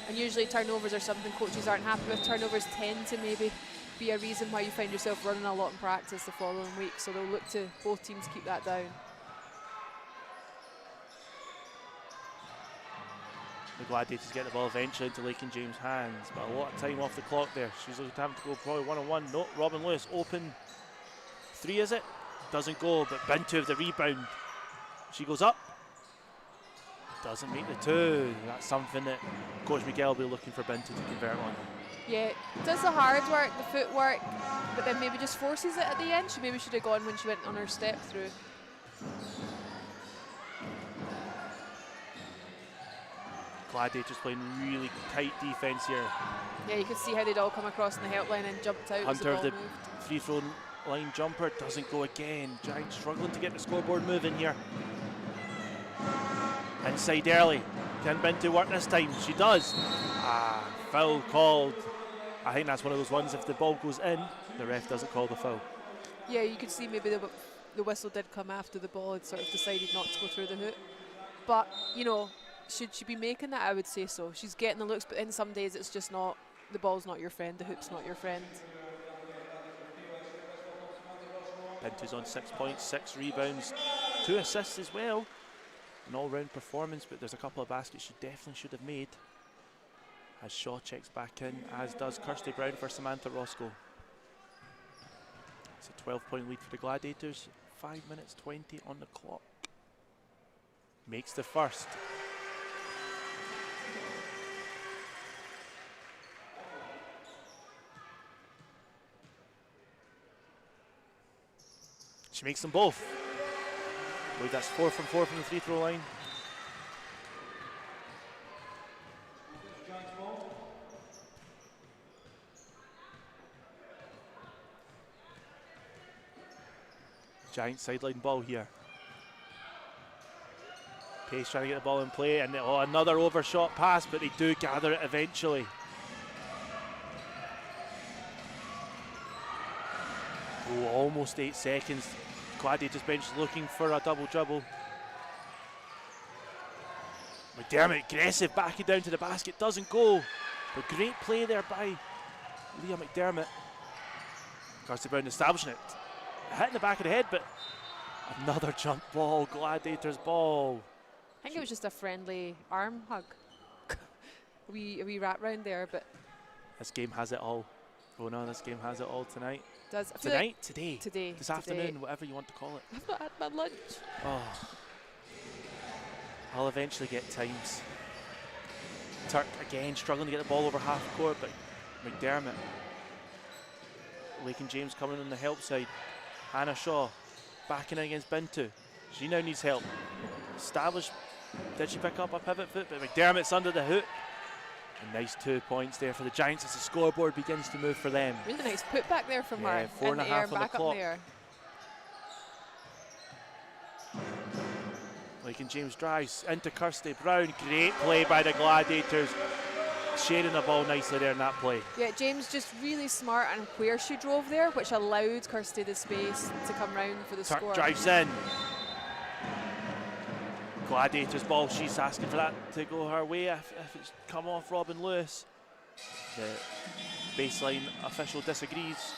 And usually turnovers are something coaches aren't happy with. Turnovers tend to maybe be a reason why you find yourself running a lot in practice the following week. So they'll look to both teams keep that down. The Gladiators get the ball eventually into Lakin James' hands, but a lot of time off the clock there. She's looking to have to go probably one-on-one. No, Robin Lewis open three, is it? Doesn't go, but Bintu with the rebound. She goes up. Doesn't make the two. That's something that Coach Miguel will be looking for Bintu to convert on. Yeah, does the hard work, the footwork, but then maybe just forces it at the end. She maybe should have gone when she went on her step through. Gladiators playing really tight defence here. Yeah, you could see how they'd all come across in the helpline and jumped out as the Hunter, ball the moved. free throw line jumper, doesn't go again. Giants struggling to get the scoreboard moving here. Inside early. Can Bintu work this time? She does. Foul called. I think that's one of those ones, if the ball goes in, the ref doesn't call the foul. Yeah, you could see maybe the whistle did come after the ball had sort of decided not to go through the hoop. But, you know, should she be making that? I would say so. She's getting the looks, but in some days it's just not, the ball's not your friend, the hoop's not your friend. Bintu's on 6 points, 6 rebounds, 2 assists as well. An all-round performance, but there's a couple of baskets she definitely should have made. As Shaw checks back in, as does Kirsty Brown for Samantha Roscoe. It's a 12-point lead for the Gladiators. 5 minutes 20 on the clock. Makes the first. She makes them both. I believe that's 4 from 4 from the free throw line. Giant sideline ball here. Pace trying to get the ball in play, and another overshot pass, but they do gather it eventually. Oh, almost 8 seconds. Gladiators bench looking for a double dribble. McDermott aggressive, backing down to the basket, doesn't go. But great play there by Leah McDermott. Kirsty Brown establishing it. Hitting the back of the head, but another jump ball, Gladiators ball. I think it was just a friendly arm hug. a wee wrap round there, but this game has it all. Oh no, this game has it all tonight. Does tonight? Today. Today. This afternoon, whatever you want to call it. I've not had my lunch. Oh. I'll eventually get times. Turk again struggling to get the ball over half court, but McDermott. Lakin James coming on the help side. Hannah Shaw backing in against Bintu. She now needs help. Established. Did she pick up a pivot foot? But McDermott's under the hoop. A nice 2 points there for the Giants as the scoreboard begins to move for them. Really nice putback there from her. 4.5 in the air, on the back clock. up there. Lakin James drives into Kirsty Brown. Great play by the Gladiators. Shading the ball nicely there in that play. Yeah, James just really smart and where she drove there, which allowed Kirsty the space to come round for the Turk score. drives in. Gladiators ball, she's asking for that to go her way if it's come off Robin Lewis. The baseline official disagrees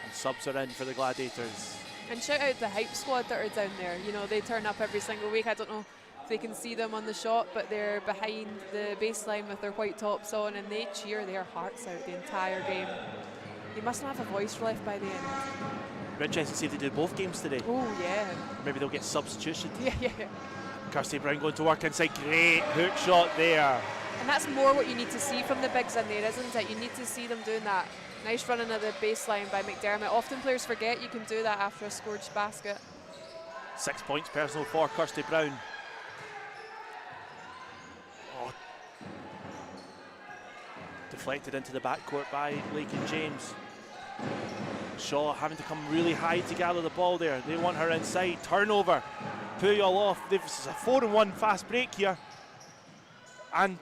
and subs are in for the Gladiators. And shout out the hype squad that are down there. You know, they turn up every single week. I don't know if they can see them on the shot, but they're behind the baseline with their white tops on and they cheer their hearts out the entire game. They must not have a voice left by the end. We're interested to see if they do both games today. Oh, yeah. Maybe they'll get substitution. Yeah. Kirsty Brown going to work inside. Great hook shot there. And that's more what you need to see from the bigs in there, isn't it? You need to see them doing that. Nice running of the baseline by McDermott. Often players forget you can do that after a scored basket. 6 points personal for Kirsty Brown. Oh. Deflected into the backcourt by Lakin James. Shaw having to come really high to gather the ball there. They want her inside. Turnover. Puyol off. This is a 4-1 fast break here. And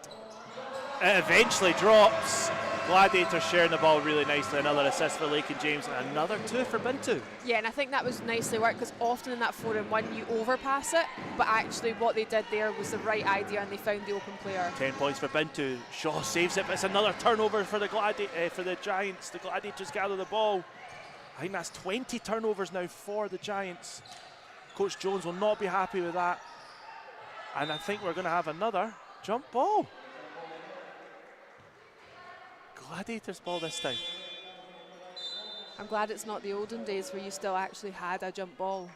it eventually drops. Gladiators sharing the ball really nicely. Another assist for Lakin James and another 2 for Bintu. Yeah, and I think that was nicely worked because often in that 4-in-1 you overpass it, but actually what they did there was the right idea and they found the open player. 10 points for Bintu. Shaw saves it, but it's another turnover for the Giants. The Gladiators gather the ball. I think that's 20 turnovers now for the Giants. Coach Jones will not be happy with that. And I think we're going to have another jump ball. Gladiators ball this time. I'm glad it's not the olden days where you still actually had a jump ball.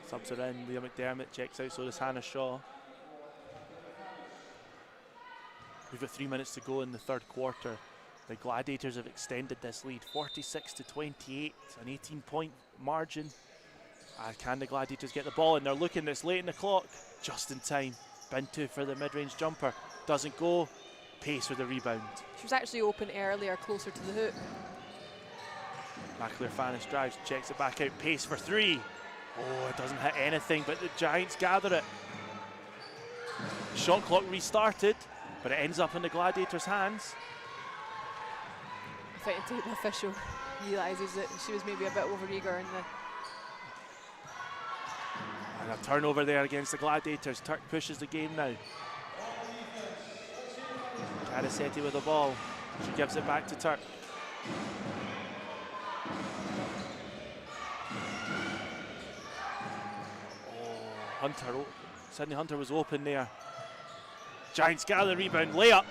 Subs are in. Liam McDermott checks out, so does Hannah Shaw. We've got 3 minutes to go in the third quarter. The Gladiators have extended this lead 46-28, an 18-point margin. Can the Gladiators get the ball? And they're looking, it's late in the clock. Just in time. Bintu for the mid-range jumper. Doesn't go. Pace with the rebound. She was actually open earlier, closer to the hoop. McAleer Fanis drives, checks it back out. Pace for 3. Oh, it doesn't hit anything, but the Giants gather it. Shot clock restarted, but it ends up in the Gladiators' hands. I think the official realises that she was maybe a bit overeager in the... And a turnover there against the Gladiators. Turk pushes the game now. Carasetti with the ball. She gives it back to Turk. Oh, Sydney Hunter was open there. Giants gather the rebound, layup,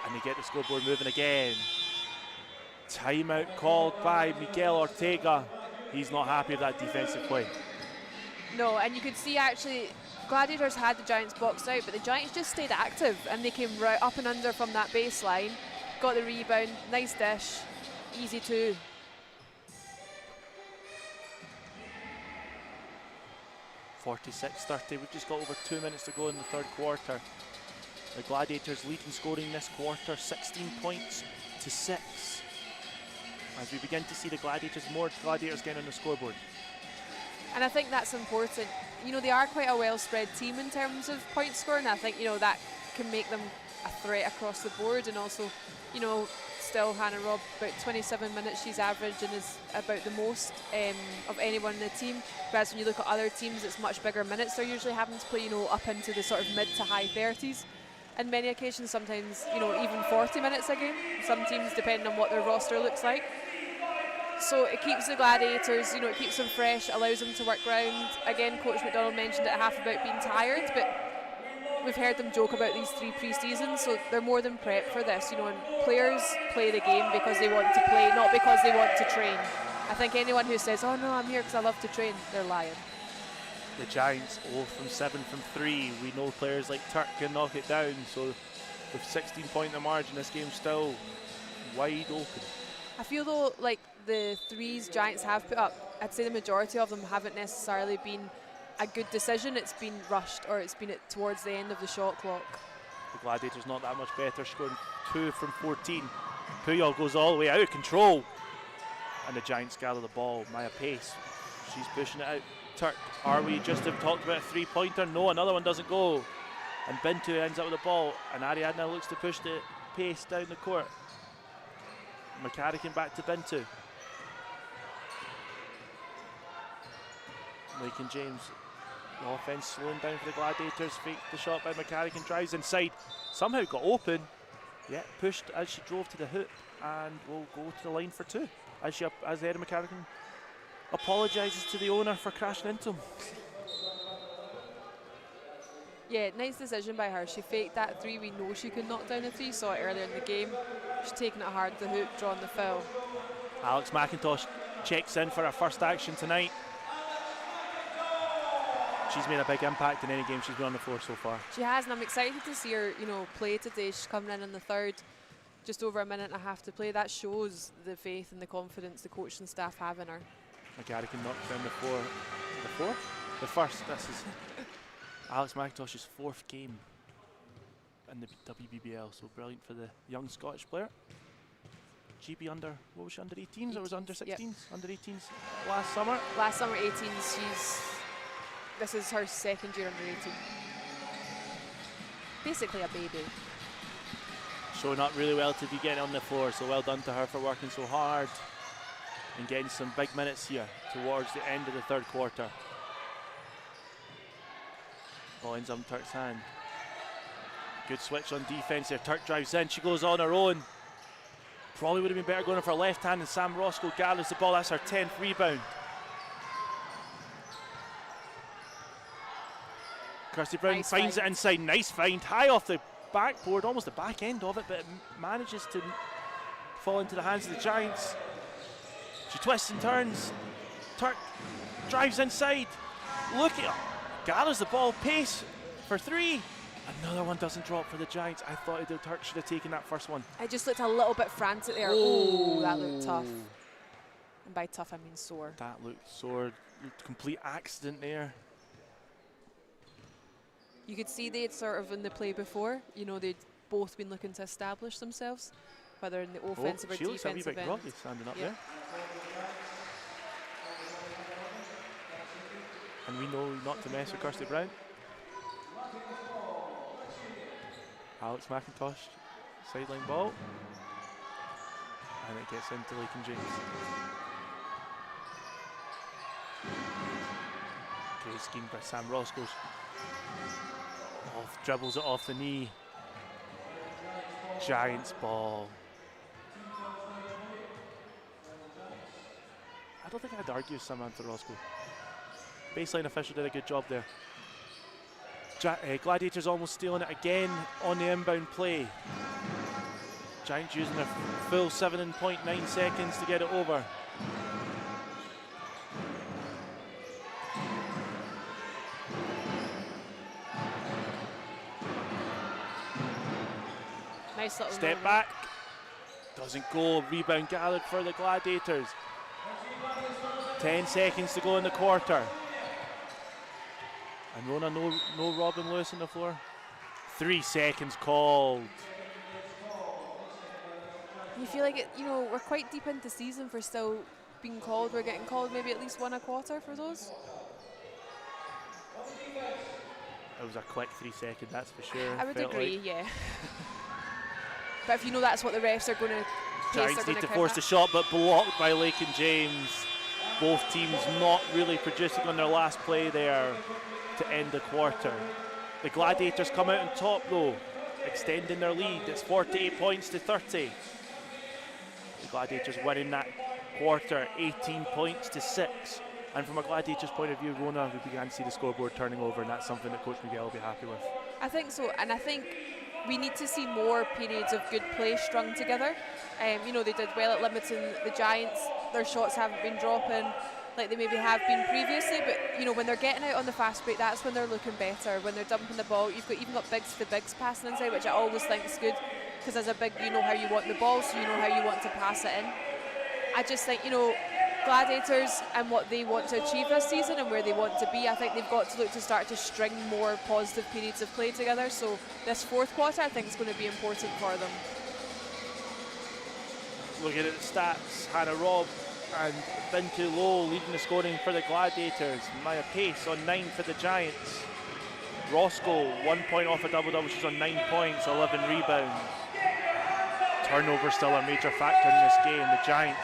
and they get the scoreboard moving again. Timeout called by Miguel Ortega. He's not happy with that defensive play. No, and you could see actually Gladiators had the Giants boxed out, but the Giants just stayed active and they came right up and under from that baseline. Got the rebound, nice dish, easy 2. (46-30). We've just got over 2 minutes to go in the third quarter. The Gladiators lead in scoring this quarter, 16 points to 6. As we begin to see the Gladiators, more Gladiators getting on the scoreboard. And I think that's important. You know, they are quite a well-spread team in terms of point scoring. I think, you know, that can make them a threat across the board. And also, you know, still Hannah Robb, about 27 minutes she's averaged and is about the most of anyone in the team. Whereas when you look at other teams, it's much bigger minutes they're usually having to play, you know, up into the sort of mid to high 30s. And many occasions, sometimes, you know, even 40 minutes a game. Some teams, depending on what their roster looks like. So it keeps the Gladiators, you know, it keeps them fresh, allows them to work round. Again, Coach McDonald mentioned at half about being tired, but we've heard them joke about these 3 pre-seasons, so they're more than prepped for this, you know, and players play the game because they want to play, not because they want to train. I think anyone who says, oh no, I'm here because I love to train, they're lying. The Giants 0 from 7 from 3. We know players like Turk can knock it down, so with 16 point in the margin, this game's still wide open. I feel though like the 3s Giants have put up, I'd say the majority of them haven't necessarily been a good decision. It's been rushed or it's been towards the end of the shot clock. The Gladiators not that much better, scoring 2 from 14. Puyol goes all the way out of control. And the Giants gather the ball. Maya Pace, she's pushing it out. Turk, are we just have talked about a 3-pointer? No, another one doesn't go. And Bintu ends up with the ball. And Ariadna looks to push the Pace down the court. McCarrican back to Bintu. Lakin James, the offense slowing down for the Gladiators. Fake the shot by McCarrican, drives inside. Somehow got open. Yeah, pushed as she drove to the hoop and will go to the line for 2. As Erin McCarrican apologises to the owner for crashing into him. Yeah, nice decision by her. She faked that 3. We know she could knock down a 3. Saw it earlier in the game. She's taking it hard to the hoop, drawing the foul. Alex McIntosh checks in for her first action tonight. She's made a big impact in any game she's been on the floor so far. She has, and I'm excited to see her, you know, play today. She's coming in the third, just over a minute and a half to play. That shows the faith and the confidence the coach and staff have in her. McCarrican knocks down the first. This is Alex McIntosh's 4th game in the WBBL, so brilliant for the young Scottish player. GB under, what was she, under 18s or was it under 16s? Yep. Under 18s last summer? Last summer 18s, this is her 2nd year under 18. Basically a baby. showing up really well to be getting on the floor, so well done to her for working so hard and getting some big minutes here towards the end of the third quarter. Ball ends up in Turk's hand. Good switch on defense there. Turk drives in, she goes on her own. Probably would have been better going for her left hand, and Sam Roscoe gathers the ball. That's her 10th rebound. Kirsty Brown Nice finds find. it inside. Nice find. High off the backboard, almost the back end of it, but it manages to fall into the hands of the Giants. She twists and turns. Turk drives inside. Look at her. Gathers the ball. Pace for three. Another one doesn't drop for the Giants. I thought the Turk should have taken that first one. I just looked a little bit frantic there. Oh, that looked tough. And by tough, I mean sore. That looked sore. Complete accident there. You could see they'd sort of in the play before, you know, they'd both been looking to establish themselves, whether in the offensive or She looks a wee defensive bit end. groggy standing up Yeah. there. And we know not to mess with Kirsty Brown. Alex McIntosh, sideline ball. And it gets into Lakin James. Great scheme by Sam Roscoe. Dribbles it off the knee. Giants ball. I don't think I'd argue with Samantha Roscoe. Baseline official did a good job there. Gladiators almost stealing it again on the inbound play. Giants using a full 7.9 seconds to get it over. Nice little Step moment. back. Doesn't go. Rebound gathered for the Gladiators. 10 seconds to go in the quarter. And Rona, no Robin Lewis on the floor. 3 seconds called. You feel like it, you know, we're quite deep into season for still being called. We're getting called maybe at least 1 a quarter for those. It was a quick 3 seconds, that's for sure. I would Felt agree, like. yeah. But if you know that's what the refs are going to Giants need to force the shot, but blocked by Lakin James. Both teams not really producing on their last play there to end the quarter. The Gladiators come out on top though, extending their lead. It's 48 points to 30. The Gladiators winning that quarter, 18 points to 6. And from a Gladiators point of view, Rona, we began to see the scoreboard turning over, and that's something that Coach Miguel will be happy with. I think so, and I think we need to see more periods of good play strung together. You know, they did well at limiting the Giants. Their shots haven't been dropping like they maybe have been previously, but you know, when they're getting out on the fast break, that's when they're looking better. When they're dumping the ball, you've got even got bigs for bigs passing inside, which I always think is good, because as a big, you know how you want the ball, so you know how you want to pass it in. I just think, you know, Gladiators and what they want to achieve this season and where they want to be, I think they've got to look to start to string more positive periods of play together. So this fourth quarter, I think, is going to be important for them. Looking at the stats, Hannah Robb and Bintu Low leading the scoring for the Gladiators. Maya Pace on 9 for the Giants. Roscoe, 1 point off a double-double. She's on 9 points, 11 rebounds. Turnover still a major factor in this game. The Giants,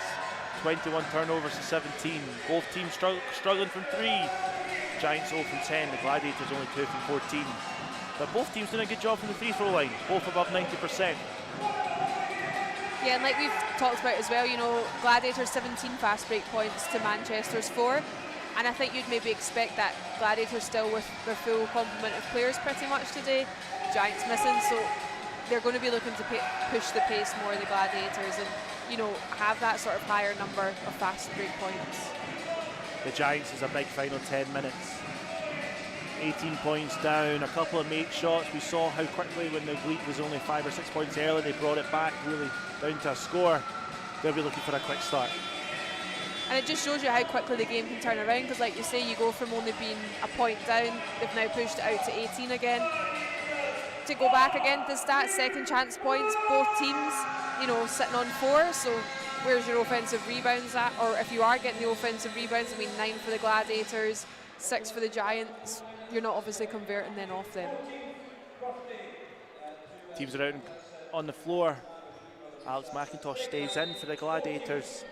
21 turnovers to 17. Both teams struggling from 3. Giants 0 from 10. The Gladiators only 2 from 14. But both teams doing a good job from the free throw line. Both above 90%. Yeah, and like we've talked about as well, you know, Gladiators 17 fast break points to Manchester's 4. And I think you'd maybe expect that Gladiators still with their full complement of players pretty much today. Giants missing, so they're going to be looking to push the pace more, the Gladiators, and, you know, have that sort of higher number of fast break points. The Giants is a big final 10 minutes. 18 points down, a couple of make shots. We saw how quickly when the lead was only 5 or 6 points early, they brought it back really down to a score. They'll be looking for a quick start. And it just shows you how quickly the game can turn around, because like you say, you go from only being a point down, they've now pushed it out to 18 again. To go back again to stats, second chance points, both teams, you know, sitting on 4, so where's your offensive rebounds at? Or if you are getting the offensive rebounds, I mean 9 for the Gladiators, 6 for the Giants, you're not obviously converting then off them. Teams are out in on the floor. Alex McIntosh stays in for the Gladiators.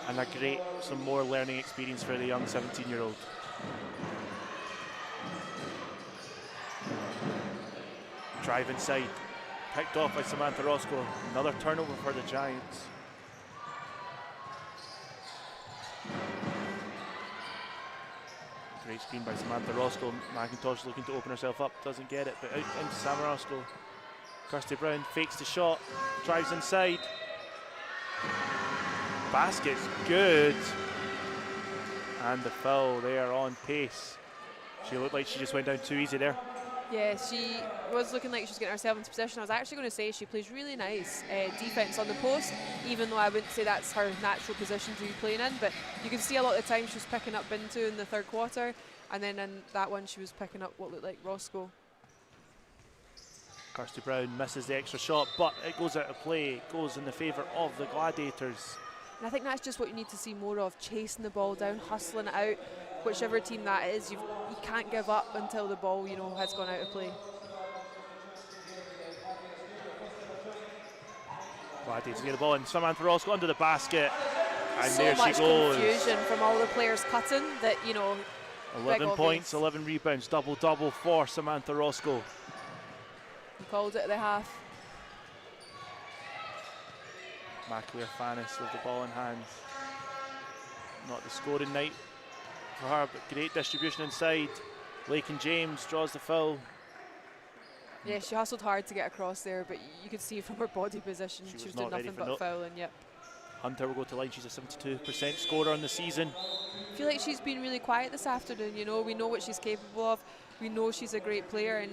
And some more learning experience for the young 17-year-old. Drive inside, picked off by Samantha Roscoe. Another turnover for the Giants. Great screen by Samantha Roscoe. McIntosh looking to open herself up, doesn't get it, but out into Sam Roscoe. Kirsty Brown fakes the shot, drives inside. Basket's good. And the foul there on pace. She looked like she just went down too easy there. Yeah, she was looking like she was getting herself into position. I was actually going to say she plays really nice defence on the post, even though I wouldn't say that's her natural position to be playing in. But you can see a lot of the time she was picking up Bintu in the third quarter, and then in that one she was picking up what looked like Roscoe. Kirsty Brown misses the extra shot, but it goes out of play. It goes in the favour of the Gladiators. And I think that's just what you need to see more of, chasing the ball down, hustling it out. Whichever team that is, you can't give up until the ball, has gone out of play. Gladiators get the ball in. Samantha Roscoe under the basket, and so there she goes. So much confusion from all the players cutting that, 11 points, 11 rebounds, double-double for Samantha Roscoe. He called it at the half. McAleer Fannis with the ball in hand. Not the scoring night for her, but great distribution inside. Lakin James draws the foul. Yeah, she hustled hard to get across there, but you could see from her body position she was doing nothing but fouling. Yep. Hunter will go to line. She's a 72% scorer on the season. I feel like she's been really quiet this afternoon. We know what she's capable of. We know she's a great player, and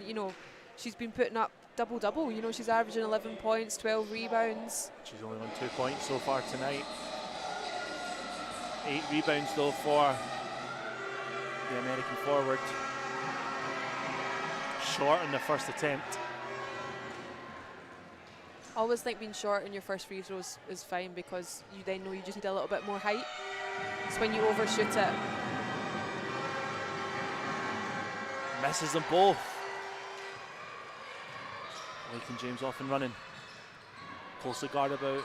she's been putting up double-double. She's averaging 11 points, 12 rebounds. She's only won 2 points so far tonight. 8 rebounds though for the American forward. Short on the first attempt. I always think being short in your first free throws is fine, because you then know you just need a little bit more height. It's when you overshoot it. Misses them both. Lakin James off and running. Closely guarded about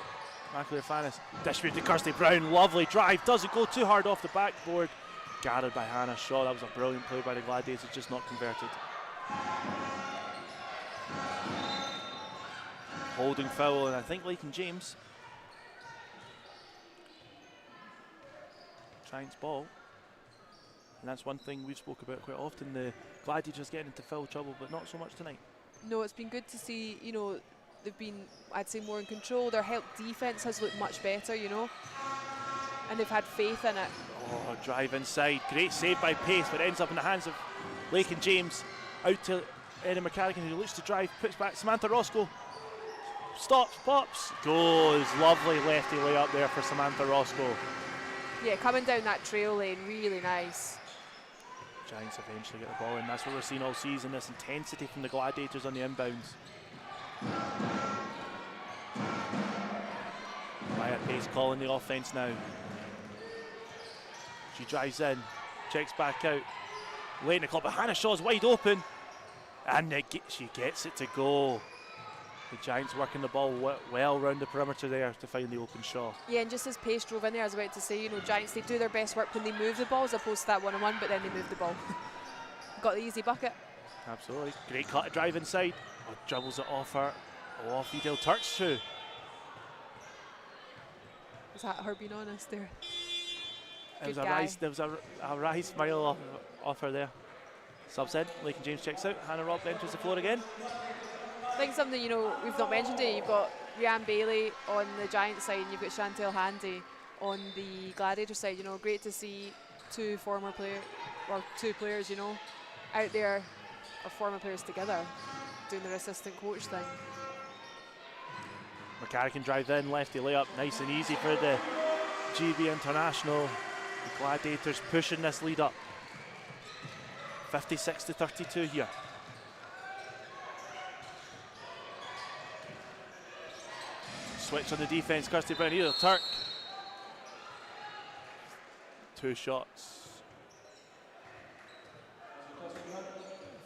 McAleer Fannis. Distributed to Kirsty Brown. Lovely drive. Doesn't go too hard off the backboard. Guarded by Hannah Shaw. That was a brilliant play by the Gladiators, just not converted. Holding foul, and I think Lakin James. Giants ball. And that's one thing we've spoke about quite often. The Gladiators getting into foul trouble, but not so much tonight. No, it's been good to see, they've been, I'd say, more in control. Their help defence has looked much better, and they've had faith in it. Oh, drive inside. Great save by Pace, but ends up in the hands of Lakin James. Out to Erin McCalligan, who looks to drive, puts back Samantha Roscoe. Stops, pops, goes. Lovely lefty layup there for Samantha Roscoe. Yeah, coming down that trail lane, really nice. Giants eventually get the ball in. That's what we're seeing all season, this intensity from the Gladiators on the inbounds. Maya Pace calling the offense now. She drives in, checks back out. Late in the club, but Hannah Shaw's wide open. And she gets it to go. The Giants working the ball well around the perimeter there to find the open Shaw. Yeah, and just as Pace drove in there, I was about to say, Giants, they do their best work when they move the ball as opposed to that one-on-one, but then they move the ball. Got the easy bucket. Absolutely. Great cut, drive inside. Oh, dribbles it off her. Oh, off Edel Turk's true. Is that her being honest there? There was a rise smile off her there. Subs in, Lakin James checks out. Hannah Robb enters the floor again. I think something, we've not mentioned it. You've got Rhiann Bailey on the Giants side, and you've got Chantel Handy on the Gladiator side. Great to see two players, out there, or former players together, doing their assistant coach thing. McCarrick drive in, lefty layup, nice and easy for the GB International. The Gladiators pushing this lead up. 56-32 here. Switch on the defense, Kirsty Brown, Edel Turk. 2 shots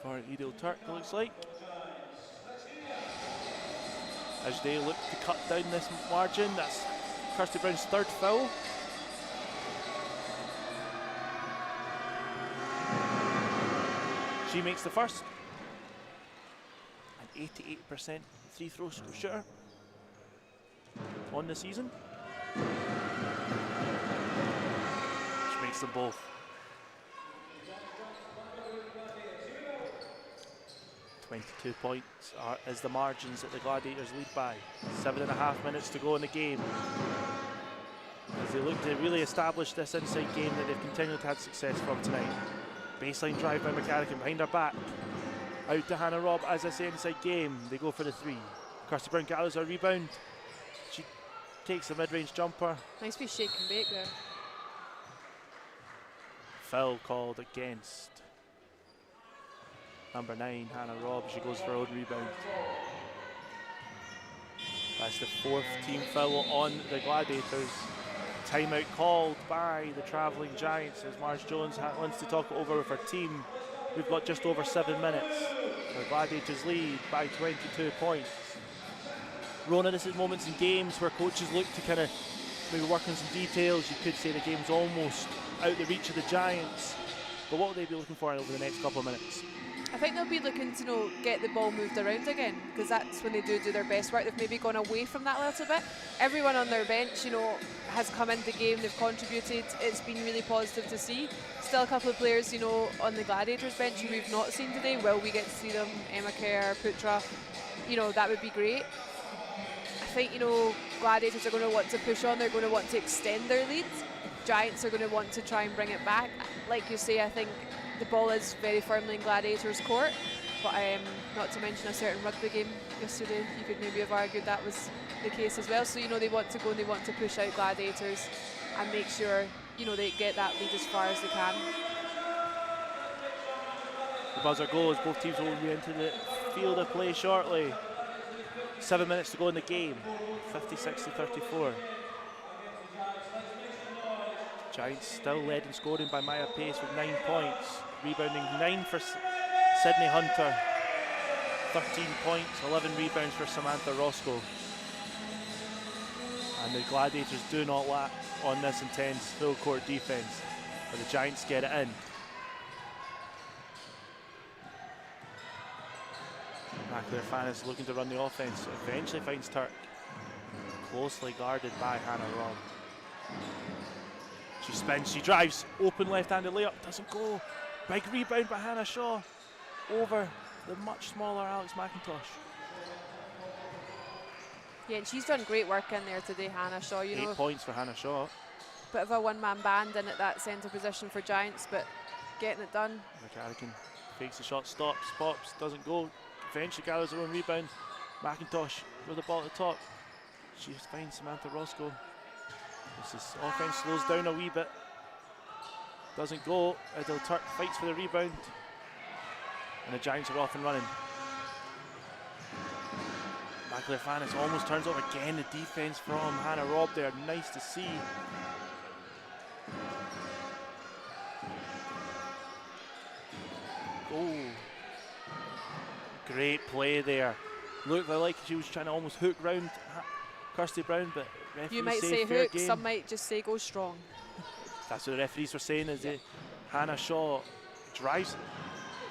for Edel Turk, it looks like. as they look to cut down this margin. That's Kirsty Brown's third foul. She makes the first. An 88% free throw shooter on the season. She makes them both. 22 points is the margins that the Gladiators lead by. 7.5 minutes to go in the game, as they look to really establish this inside game that they've continued to have success from tonight. Baseline drive by McCarrican behind her back. Out to Hannah Robb as I say inside game. They go for the three. Kirsty Brown gathers her rebound. She takes a mid-range jumper. Nice wee shake and bake there. Foul called against number 9, Hannah Robb. She goes for her own rebound. That's the 4th team foul on the Gladiators. Timeout called by the travelling Giants as Marge Jones wants to talk it over with her team. We've got just over 7 minutes. The Gladiators lead by 22 points. Rona, this is moments in games where coaches look to kind of maybe work on some details. You could say the game's almost out the reach of the Giants. But what will they be looking for over the next couple of minutes? I think they'll be looking to get the ball moved around again, because that's when they do their best work. They've maybe gone away from that a little bit. Everyone on their bench, has come into the game. They've contributed. It's been really positive to see. Still a couple of players, on the Gladiators bench who we've not seen today. Will we get to see them? Emma Kerr, Putra, that would be great. I think, Gladiators are going to want to push on. They're going to want to extend their lead. Giants are going to want to try and bring it back. Like you say, I think the ball is very firmly in Gladiators' court, but not to mention a certain rugby game yesterday, you could maybe have argued that was the case as well. So they want to go and they want to push out Gladiators and make sure they get that lead as far as they can. The buzzer goes. Both teams will be into the field of play shortly. 7 minutes to go in the game. 56-34. Giants still led in scoring by Maya Pace with 9 points. Rebounding 9 for Sydney Hunter. 13 points, 11 rebounds for Samantha Roscoe. And the Gladiators do not lack on this intense full court defence, but the Giants get it in. Maclear Fanis looking to run the offence. Eventually finds Turk. Closely guarded by Hannah Robb. She spins, she drives, open left-handed layup, doesn't go. Big rebound by Hannah Shaw over the much smaller Alex McIntosh. Yeah, and she's done great work in there today, Hannah Shaw. 8 points for Hannah Shaw. Bit of a one-man band in at that centre position for Giants, but getting it done. McCarrican fakes the shot, stops, pops, doesn't go. Eventually gathers her own rebound. McIntosh with the ball at the top. She finds Samantha Roscoe. This offense slows down a wee bit. Doesn't go. Idil Turk fights for the rebound. And the Giants are off and running. Maclear Fanis almost turns off again. The defense from Hannah Robb there. Nice to see. Oh. Great play there. Looked like she was trying to almost hook round Kirsty Brown, but you might say hook, some might just say go strong. That's what the referees were saying, is that Hannah Shaw drives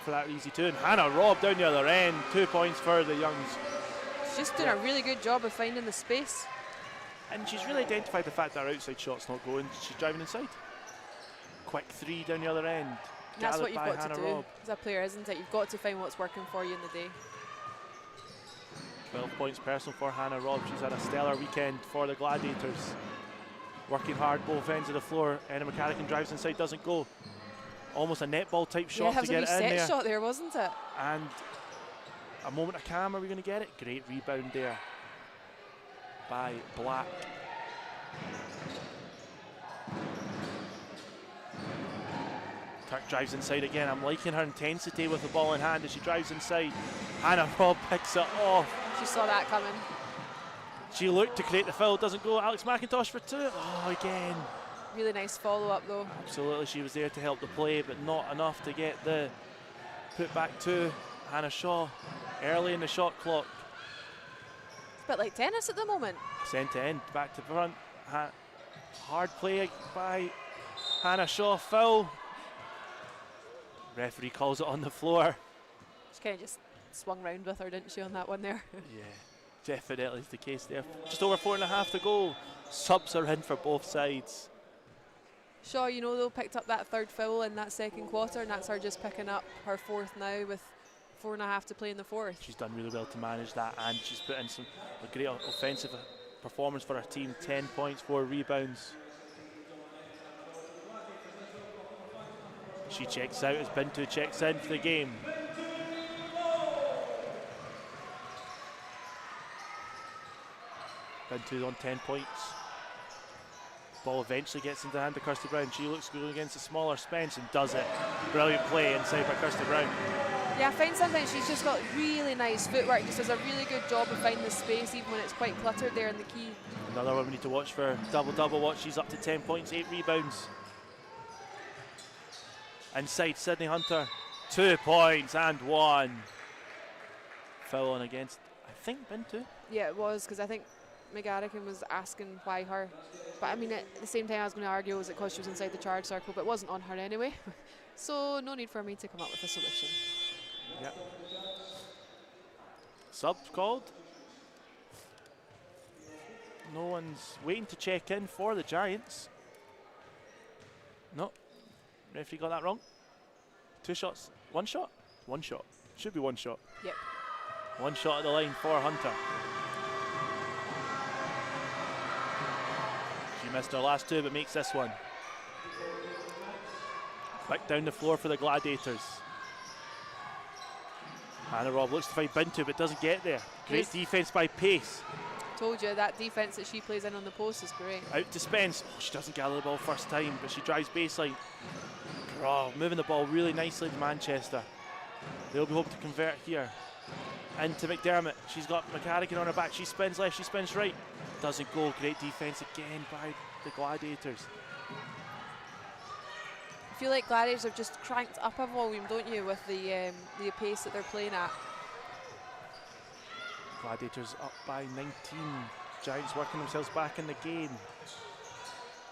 for that easy two, and Hannah Robb down the other end. 2 points for the Youngs. She's just doing a really good job of finding the space. And she's really identified the fact that her outside shot's not going. She's driving inside. Quick three down the other end. And that's what you've got Hannah to do Robb. as a player, isn't it? You've got to find what's working for you in the day. 12 points personal for Hannah Robb. She's had a stellar weekend for the Gladiators. Working hard both ends of the floor. Anna McCarrican drives inside, doesn't go. Almost a netball type shot to get it in there. Yeah, it was a set shot there, wasn't it? And a moment of calm, are we going to get it? Great rebound there by Black. Turk drives inside again. I'm liking her intensity with the ball in hand as she drives inside. Hannah Robb picks it off. She saw that coming. She looked to create the foul, doesn't go. Alex McIntosh for two. Oh, again. Really nice follow-up though. Absolutely, she was there to help the play, but not enough to get the put back to Hannah Shaw early in the shot clock. It's bit like tennis at the moment. Sent to end, back to front. Hard play by Hannah Shaw. Foul. Referee calls it on the floor. She kind of just swung round with her, didn't she, on that one there? Yeah, definitely is the case there. Just over 4.5 to go. Subs are in for both sides. Shaw, you know, though, picked up that third foul in that second quarter, and that's her just picking up her fourth now with 4.5 to play in the fourth. She's done really well to manage that, and she's put in a great offensive performance for her team. 10 points, 4 rebounds. She checks out as Bintu checks in for the game. Bintu on 10 points. Ball eventually gets into the hand of Kirsty Brown. She looks good against the smaller Spence and does it. Brilliant play inside by Kirsty Brown. Yeah, I find sometimes she's just got really nice footwork. Just does a really good job of finding the space even when it's quite cluttered there in the key. Another one we need to watch for double-double watch. She's up to 10 points, 8 rebounds. Inside Sydney Hunter, 2 points and 1. Foul on against, I think, Bintu. Yeah, it was, because I think McGarrigan was asking why her. But I mean, at the same time, I was going to argue, was it because she was inside the charge circle, but it wasn't on her anyway. So no need for me to come up with a solution. Yep. Subs called. No one's waiting to check in for the Giants. No. Referee got that wrong. 2 shots. 1 shot? 1 shot. Should be 1 shot. Yep. 1 shot at the line for Hunter. She missed her last 2 but makes this one. Back down the floor for the Gladiators. Hannah Robb looks to find Bintu but doesn't get there. Great defence by Pace. Told you, that defence that she plays in on the post is great. Out to Spence. Oh, she doesn't gather the ball first time, but she drives baseline. Oh, moving the ball really nicely to Manchester. They'll be hoping to convert here. Into McDermott. She's got McCarrigan on her back. She spins left, she spins right. Doesn't go. Great defence again by the Gladiators. I feel like Gladiators have just cranked up a volume, don't you, with the pace that they're playing at. Gladiators up by 19. Giants working themselves back in the game.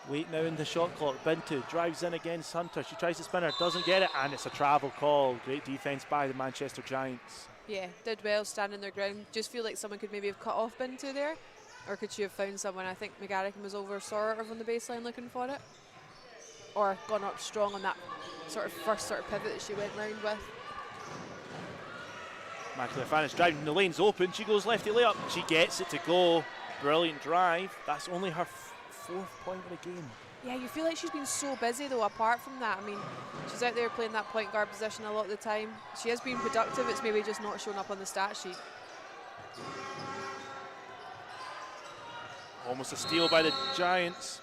Wait now in the shot clock. Bintu drives in against Hunter. She tries to spin her, doesn't get it, and it's a travel call. Great defence by the Manchester Giants. Yeah, did well standing their ground. Just feel like someone could maybe have cut off Bintu there, or could she have found someone? I think McGarrigan was over sort of on the baseline looking for it, or gone up strong on that sort of first sort of pivot that she went round with. McAleer driving, the lane's open. She goes lefty layup. She gets it to go. Brilliant drive. That's only her 4th point of the game. Yeah, you feel like she's been so busy though, apart from that. I mean, she's out there playing that point guard position a lot of the time. She has been productive, it's maybe just not shown up on the stat sheet. Almost a steal by the Giants.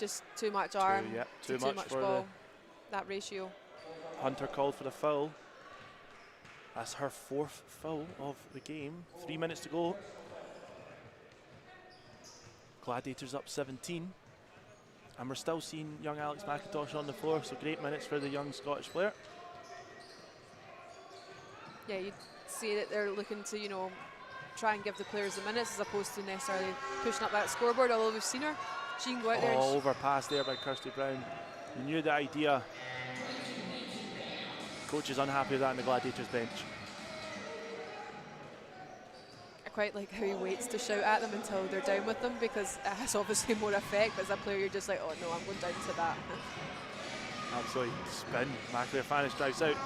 Just too much arm, too much for ball, that ratio. Hunter called for the foul. That's her 4th foul of the game. 3 minutes to go. Gladiators up 17. And we're still seeing young Alex McIntosh on the floor, so great minutes for the young Scottish player. Yeah, you'd see that they're looking to, you know, try and give the players the minutes as opposed to necessarily pushing up that scoreboard, although we've seen her. She can go out there. Oh, overpass there by Kirsty Brown. You knew the idea. Coach is unhappy with that on the Gladiators bench. I quite like how he waits to shout at them until they're down with them, because it has obviously more effect. But as a player, you're just like, oh no, I'm going down to that. Absolutely spin. McAleer drives out.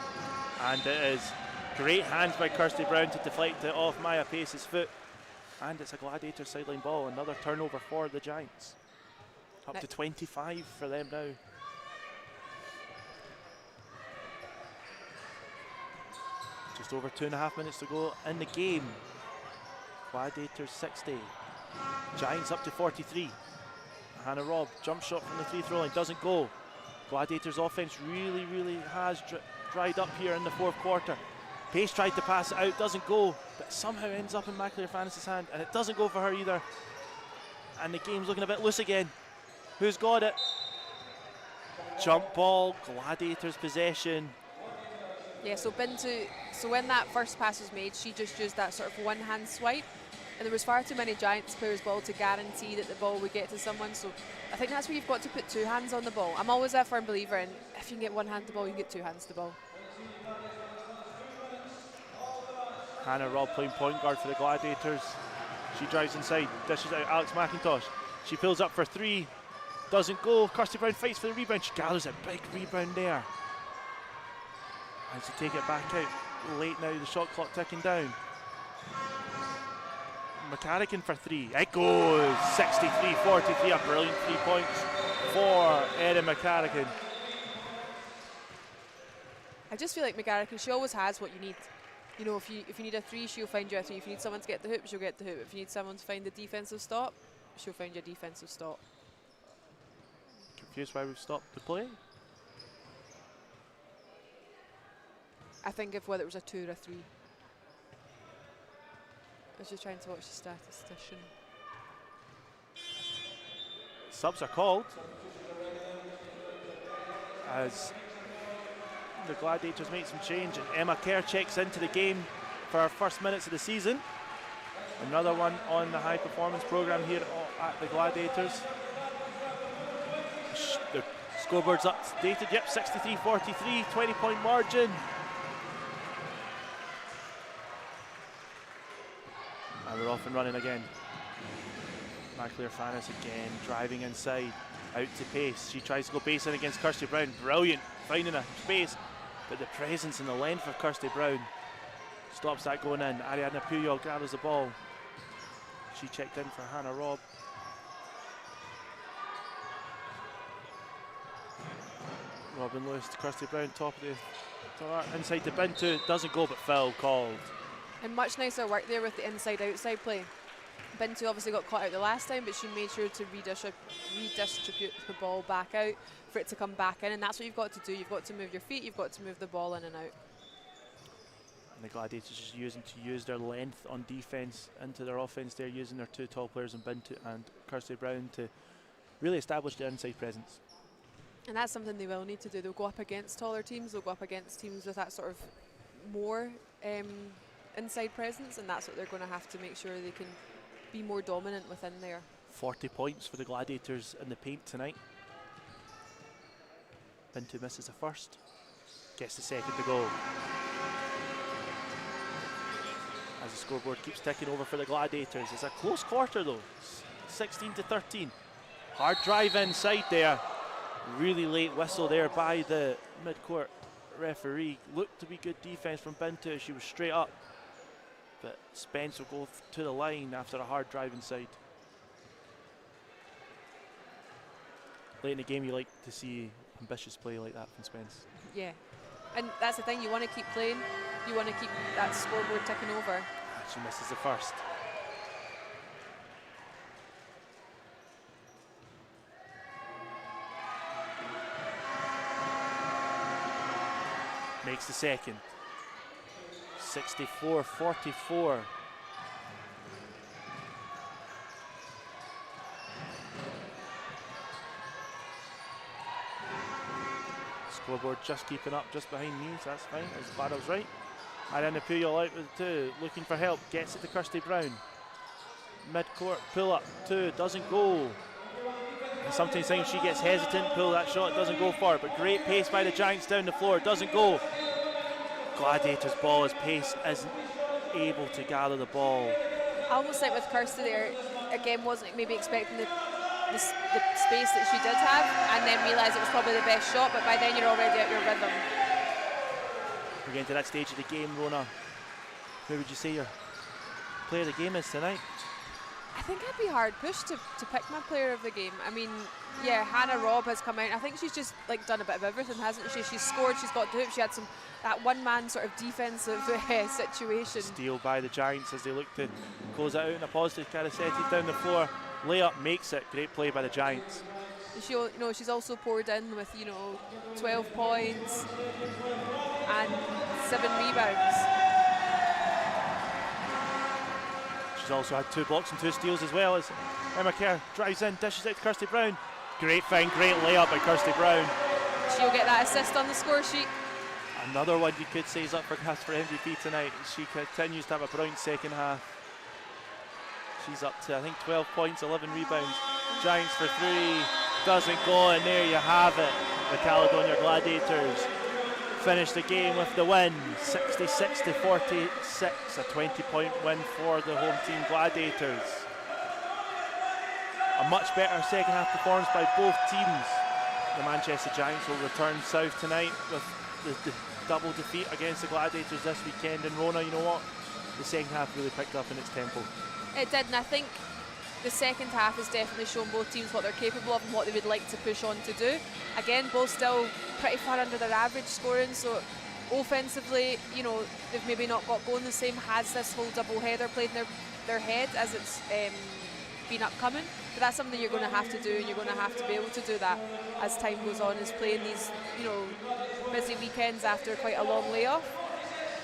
And it is great hands by Kirsty Brown to deflect it off Maya Pace's foot. And it's a Gladiator sideline ball. Another turnover for the Giants. Up to 25 for them now. Just over 2.5 minutes to go in the game. Gladiators 60. Giants up to 43. Hannah Robb, jump shot from the free throw line, doesn't go. Gladiators offense really has dried up here in the 4th quarter. Pace tried to pass it out, doesn't go, but somehow ends up in McAleer Fannis's hand, and it doesn't go for her either. And the game's looking a bit loose again. Who's got it? Jump ball, Gladiators possession. Yeah, so Bintu, so when that first pass was made, she just used that sort of one-hand swipe, and there was far too many Giants players' ball to guarantee that the ball would get to someone. So I think that's where you've got to put two hands on the ball. I'm always a firm believer in if you can get one hand to the ball, you can get two hands to the ball. Hannah Robb playing point guard for the Gladiators. She drives inside, dishes out Alex McIntosh. She fills up for three, doesn't go. Kirsty Brown fights for the rebound. She gathers a big rebound there. And to take it back out late now, the shot clock ticking down. McCarrigan for three. It goes 63-43. A brilliant 3 points for Erin McCarrigan. I just feel like McCarrigan, she always has what you need. You know, if you need a three, she'll find you a three. If you need someone to get the hoop, she'll get the hoop. If you need someone to find the defensive stop, she'll find you a defensive stop. Confused why we've stopped the play? I think if whether it was a two or a three. I was just trying to watch the statistician. Subs are called as the Gladiators make some change, and Emma Kerr checks into the game for her first minutes of the season. Another one on the high performance program here at the Gladiators. The scoreboard's updated, yep, 63-43, 20-point margin. And we're off and running again. McLear Fanis again, driving inside, out to pace. She tries to go base in against Kirsty Brown. Brilliant, finding a space, but the presence and the length of Kirsty Brown stops that going in. Ariadna Puyol gathers the ball. She checked in for Hannah Robb. Robin Lewis to Kirsty Brown, top of the inside to Bintu, doesn't go, but foul called. And much nicer work there with the inside-outside play. Bintu obviously got caught out the last time, but she made sure to redistribute the ball back out for it to come back in, and that's what you've got to do. You've got to move your feet, you've got to move the ball in and out. And the Gladiators just use their length on defence into their offence. They're using their two tall players in Bintu and Kirsty Brown to really establish their inside presence. And that's something they will need to do. They'll go up against taller teams, they'll go up against teams with that sort of more inside presence, and that's what they're going to have to make sure they can be more dominant within there. 40 points for the Gladiators in the paint tonight. Bintu misses the first, gets the second to go. As the scoreboard keeps ticking over for the Gladiators. It's a close quarter though, 16-13. Hard drive inside there. Really late whistle there by the mid-court referee. Looked to be good defense from Bintu. She was straight up, but Spence will go to the line after a hard drive inside. Late in the game, you like to see ambitious play like that from Spence. Yeah, and that's the thing, you want to keep playing, you want to keep that scoreboard ticking over. She misses the first. Makes the second. 64-44. Scoreboard just keeping up just behind me, so that's fine. As glad I was right. Ariadna Puyol out with two, looking for help, gets it to Kirsty Brown. Mid-court pull up, two, doesn't go. And sometimes she gets hesitant, pull that shot, doesn't go for it, but great pace by the Giants down the floor, doesn't go. Gladiators ball, as pace isn't able to gather the ball. I almost like with Kirsty there, again, wasn't maybe expecting the space that she did have, and then realised it was probably the best shot, but by then you're already at your rhythm. We're getting to that stage of the game, Rona. Who would you say your player of the game is tonight? I think I'd be hard pushed to pick my player of the game. I mean, yeah, Hannah Robb has come out. I think she's just like done a bit of everything, hasn't she? She's scored, she's got the hoop, she had that one-man sort of defensive situation. Steal by the Giants as they look to close it out in a positive. Carasetti down the floor, layup makes it. Great play by the Giants. She's also poured in with 12 points and 7 rebounds. She's also had 2 blocks and 2 steals as well as Emma Kerr drives in, dishes out to Kirsty Brown. Great find, great layup by Kirsty Brown. She'll get that assist on the score sheet. Another one you could say is up for grabs for MVP tonight. She continues to have a brilliant second half. She's up to, I think, 12 points, 11 rebounds. Giants for three, doesn't go, and there you have it. The Caledonia Gladiators finish the game with the win, 66-46, a 20-point win for the home team Gladiators. A much better second half performance by both teams. The Manchester Giants will return south tonight with the double defeat against the Gladiators this weekend. And Rona, you know what? The second half really picked up in its tempo. It did, and I think the second half has definitely shown both teams what they're capable of and what they would like to push on to do. Again, both still pretty far under their average scoring, so offensively, you know, they've maybe not got going the same. Has this whole double header played in their head as it's been upcoming? But that's something you're going to have to do, and you're going to have to be able to do that as time goes on, is playing these, you know, busy weekends after quite a long layoff.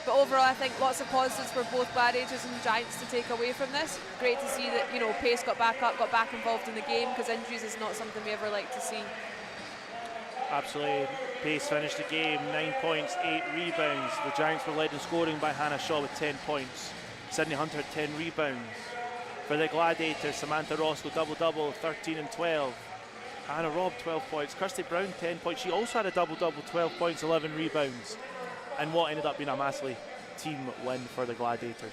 But overall, I think lots of positives for both Gladiators and Giants to take away from this. Great to see that, you know, Pace got back up, got back involved in the game, because injuries is not something we ever like to see. Absolutely. Pace finished the game, 9 points, 8 rebounds. The Giants were led in scoring by Hannah Shaw with 10 points. Sydney Hunter had 10 rebounds. For the Gladiators, Samantha Roscoe double-double, 13 and 12. Hannah Robb, 12 points. Kirsty Brown, 10 points. She also had a double-double, 12 points, 11 rebounds. And what ended up being a massively team win for the Gladiators.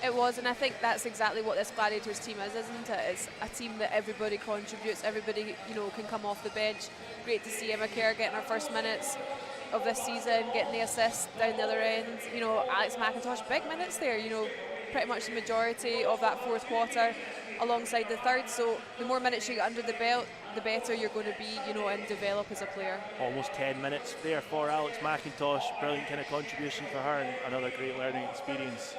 It was, and I think that's exactly what this Gladiators team is, isn't it? It's a team that everybody contributes, everybody, you know, can come off the bench. Great to see Emma Kerr getting her first minutes of this season, getting the assist down the other end. You know, Alex McIntosh, big minutes there, you know, pretty much the majority of that fourth quarter alongside the third. So the more minutes you get under the belt, the better you're going to be, you know, and develop as a player. Almost 10 minutes there for Alex McIntosh. Brilliant kind of contribution for her, and another great learning experience.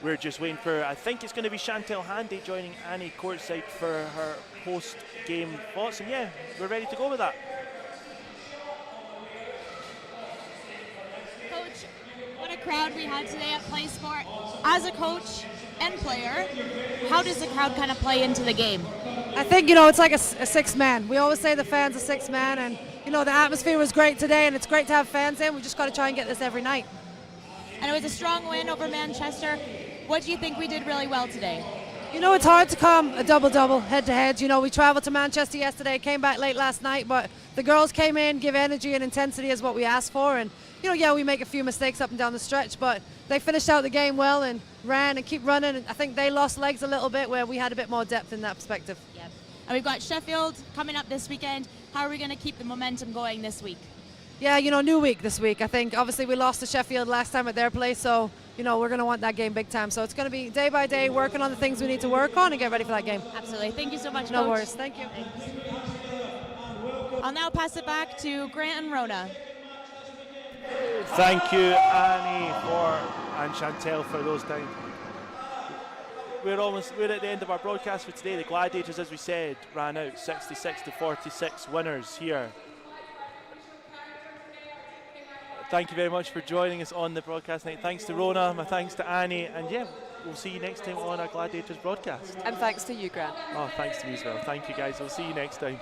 We're just waiting for, I think it's going to be Chantel Handy joining Annie courtside for her post-game thoughts. And yeah, we're ready to go with that. Coach, what a crowd we had today at Play Sport. As a coach and player, how does the crowd kind of play into the game? I think, you know, it's like a sixth man. We always say the fans are sixth man, and, you know, the atmosphere was great today, and it's great to have fans in. We just got to try and get this every night. And it was a strong win over Manchester. What do you think we did really well today? You know, it's hard to come a double-double head-to-head. You know, we traveled to Manchester yesterday, came back late last night, but the girls came in, give energy and intensity is what we asked for. And, you know, yeah, we make a few mistakes up and down the stretch, but they finished out the game well and ran and keep running. And I think they lost legs a little bit where we had a bit more depth in that perspective. Yep. And we've got Sheffield coming up this weekend. How are we going to keep the momentum going this week? Yeah, you know, new week this week. I think obviously we lost to Sheffield last time at their place, so, you know, we're going to want that game big time. So it's going to be day by day working on the things we need to work on and get ready for that game. Absolutely. Thank you so much, No Coach. worries. Thank you. I'll now pass it back to Grant and Rona. Thank you, Annie, and Chantel for those times. We're at the end of our broadcast for today. The Gladiators, as we said, ran out 66-46 winners here. Thank you very much for joining us on the broadcast tonight. Thanks to Rona, my thanks to Annie, and yeah, we'll see you next time on our Gladiators broadcast. And thanks to you, Grant. Oh, thanks to you as well. Thank you, guys. We'll see you next time.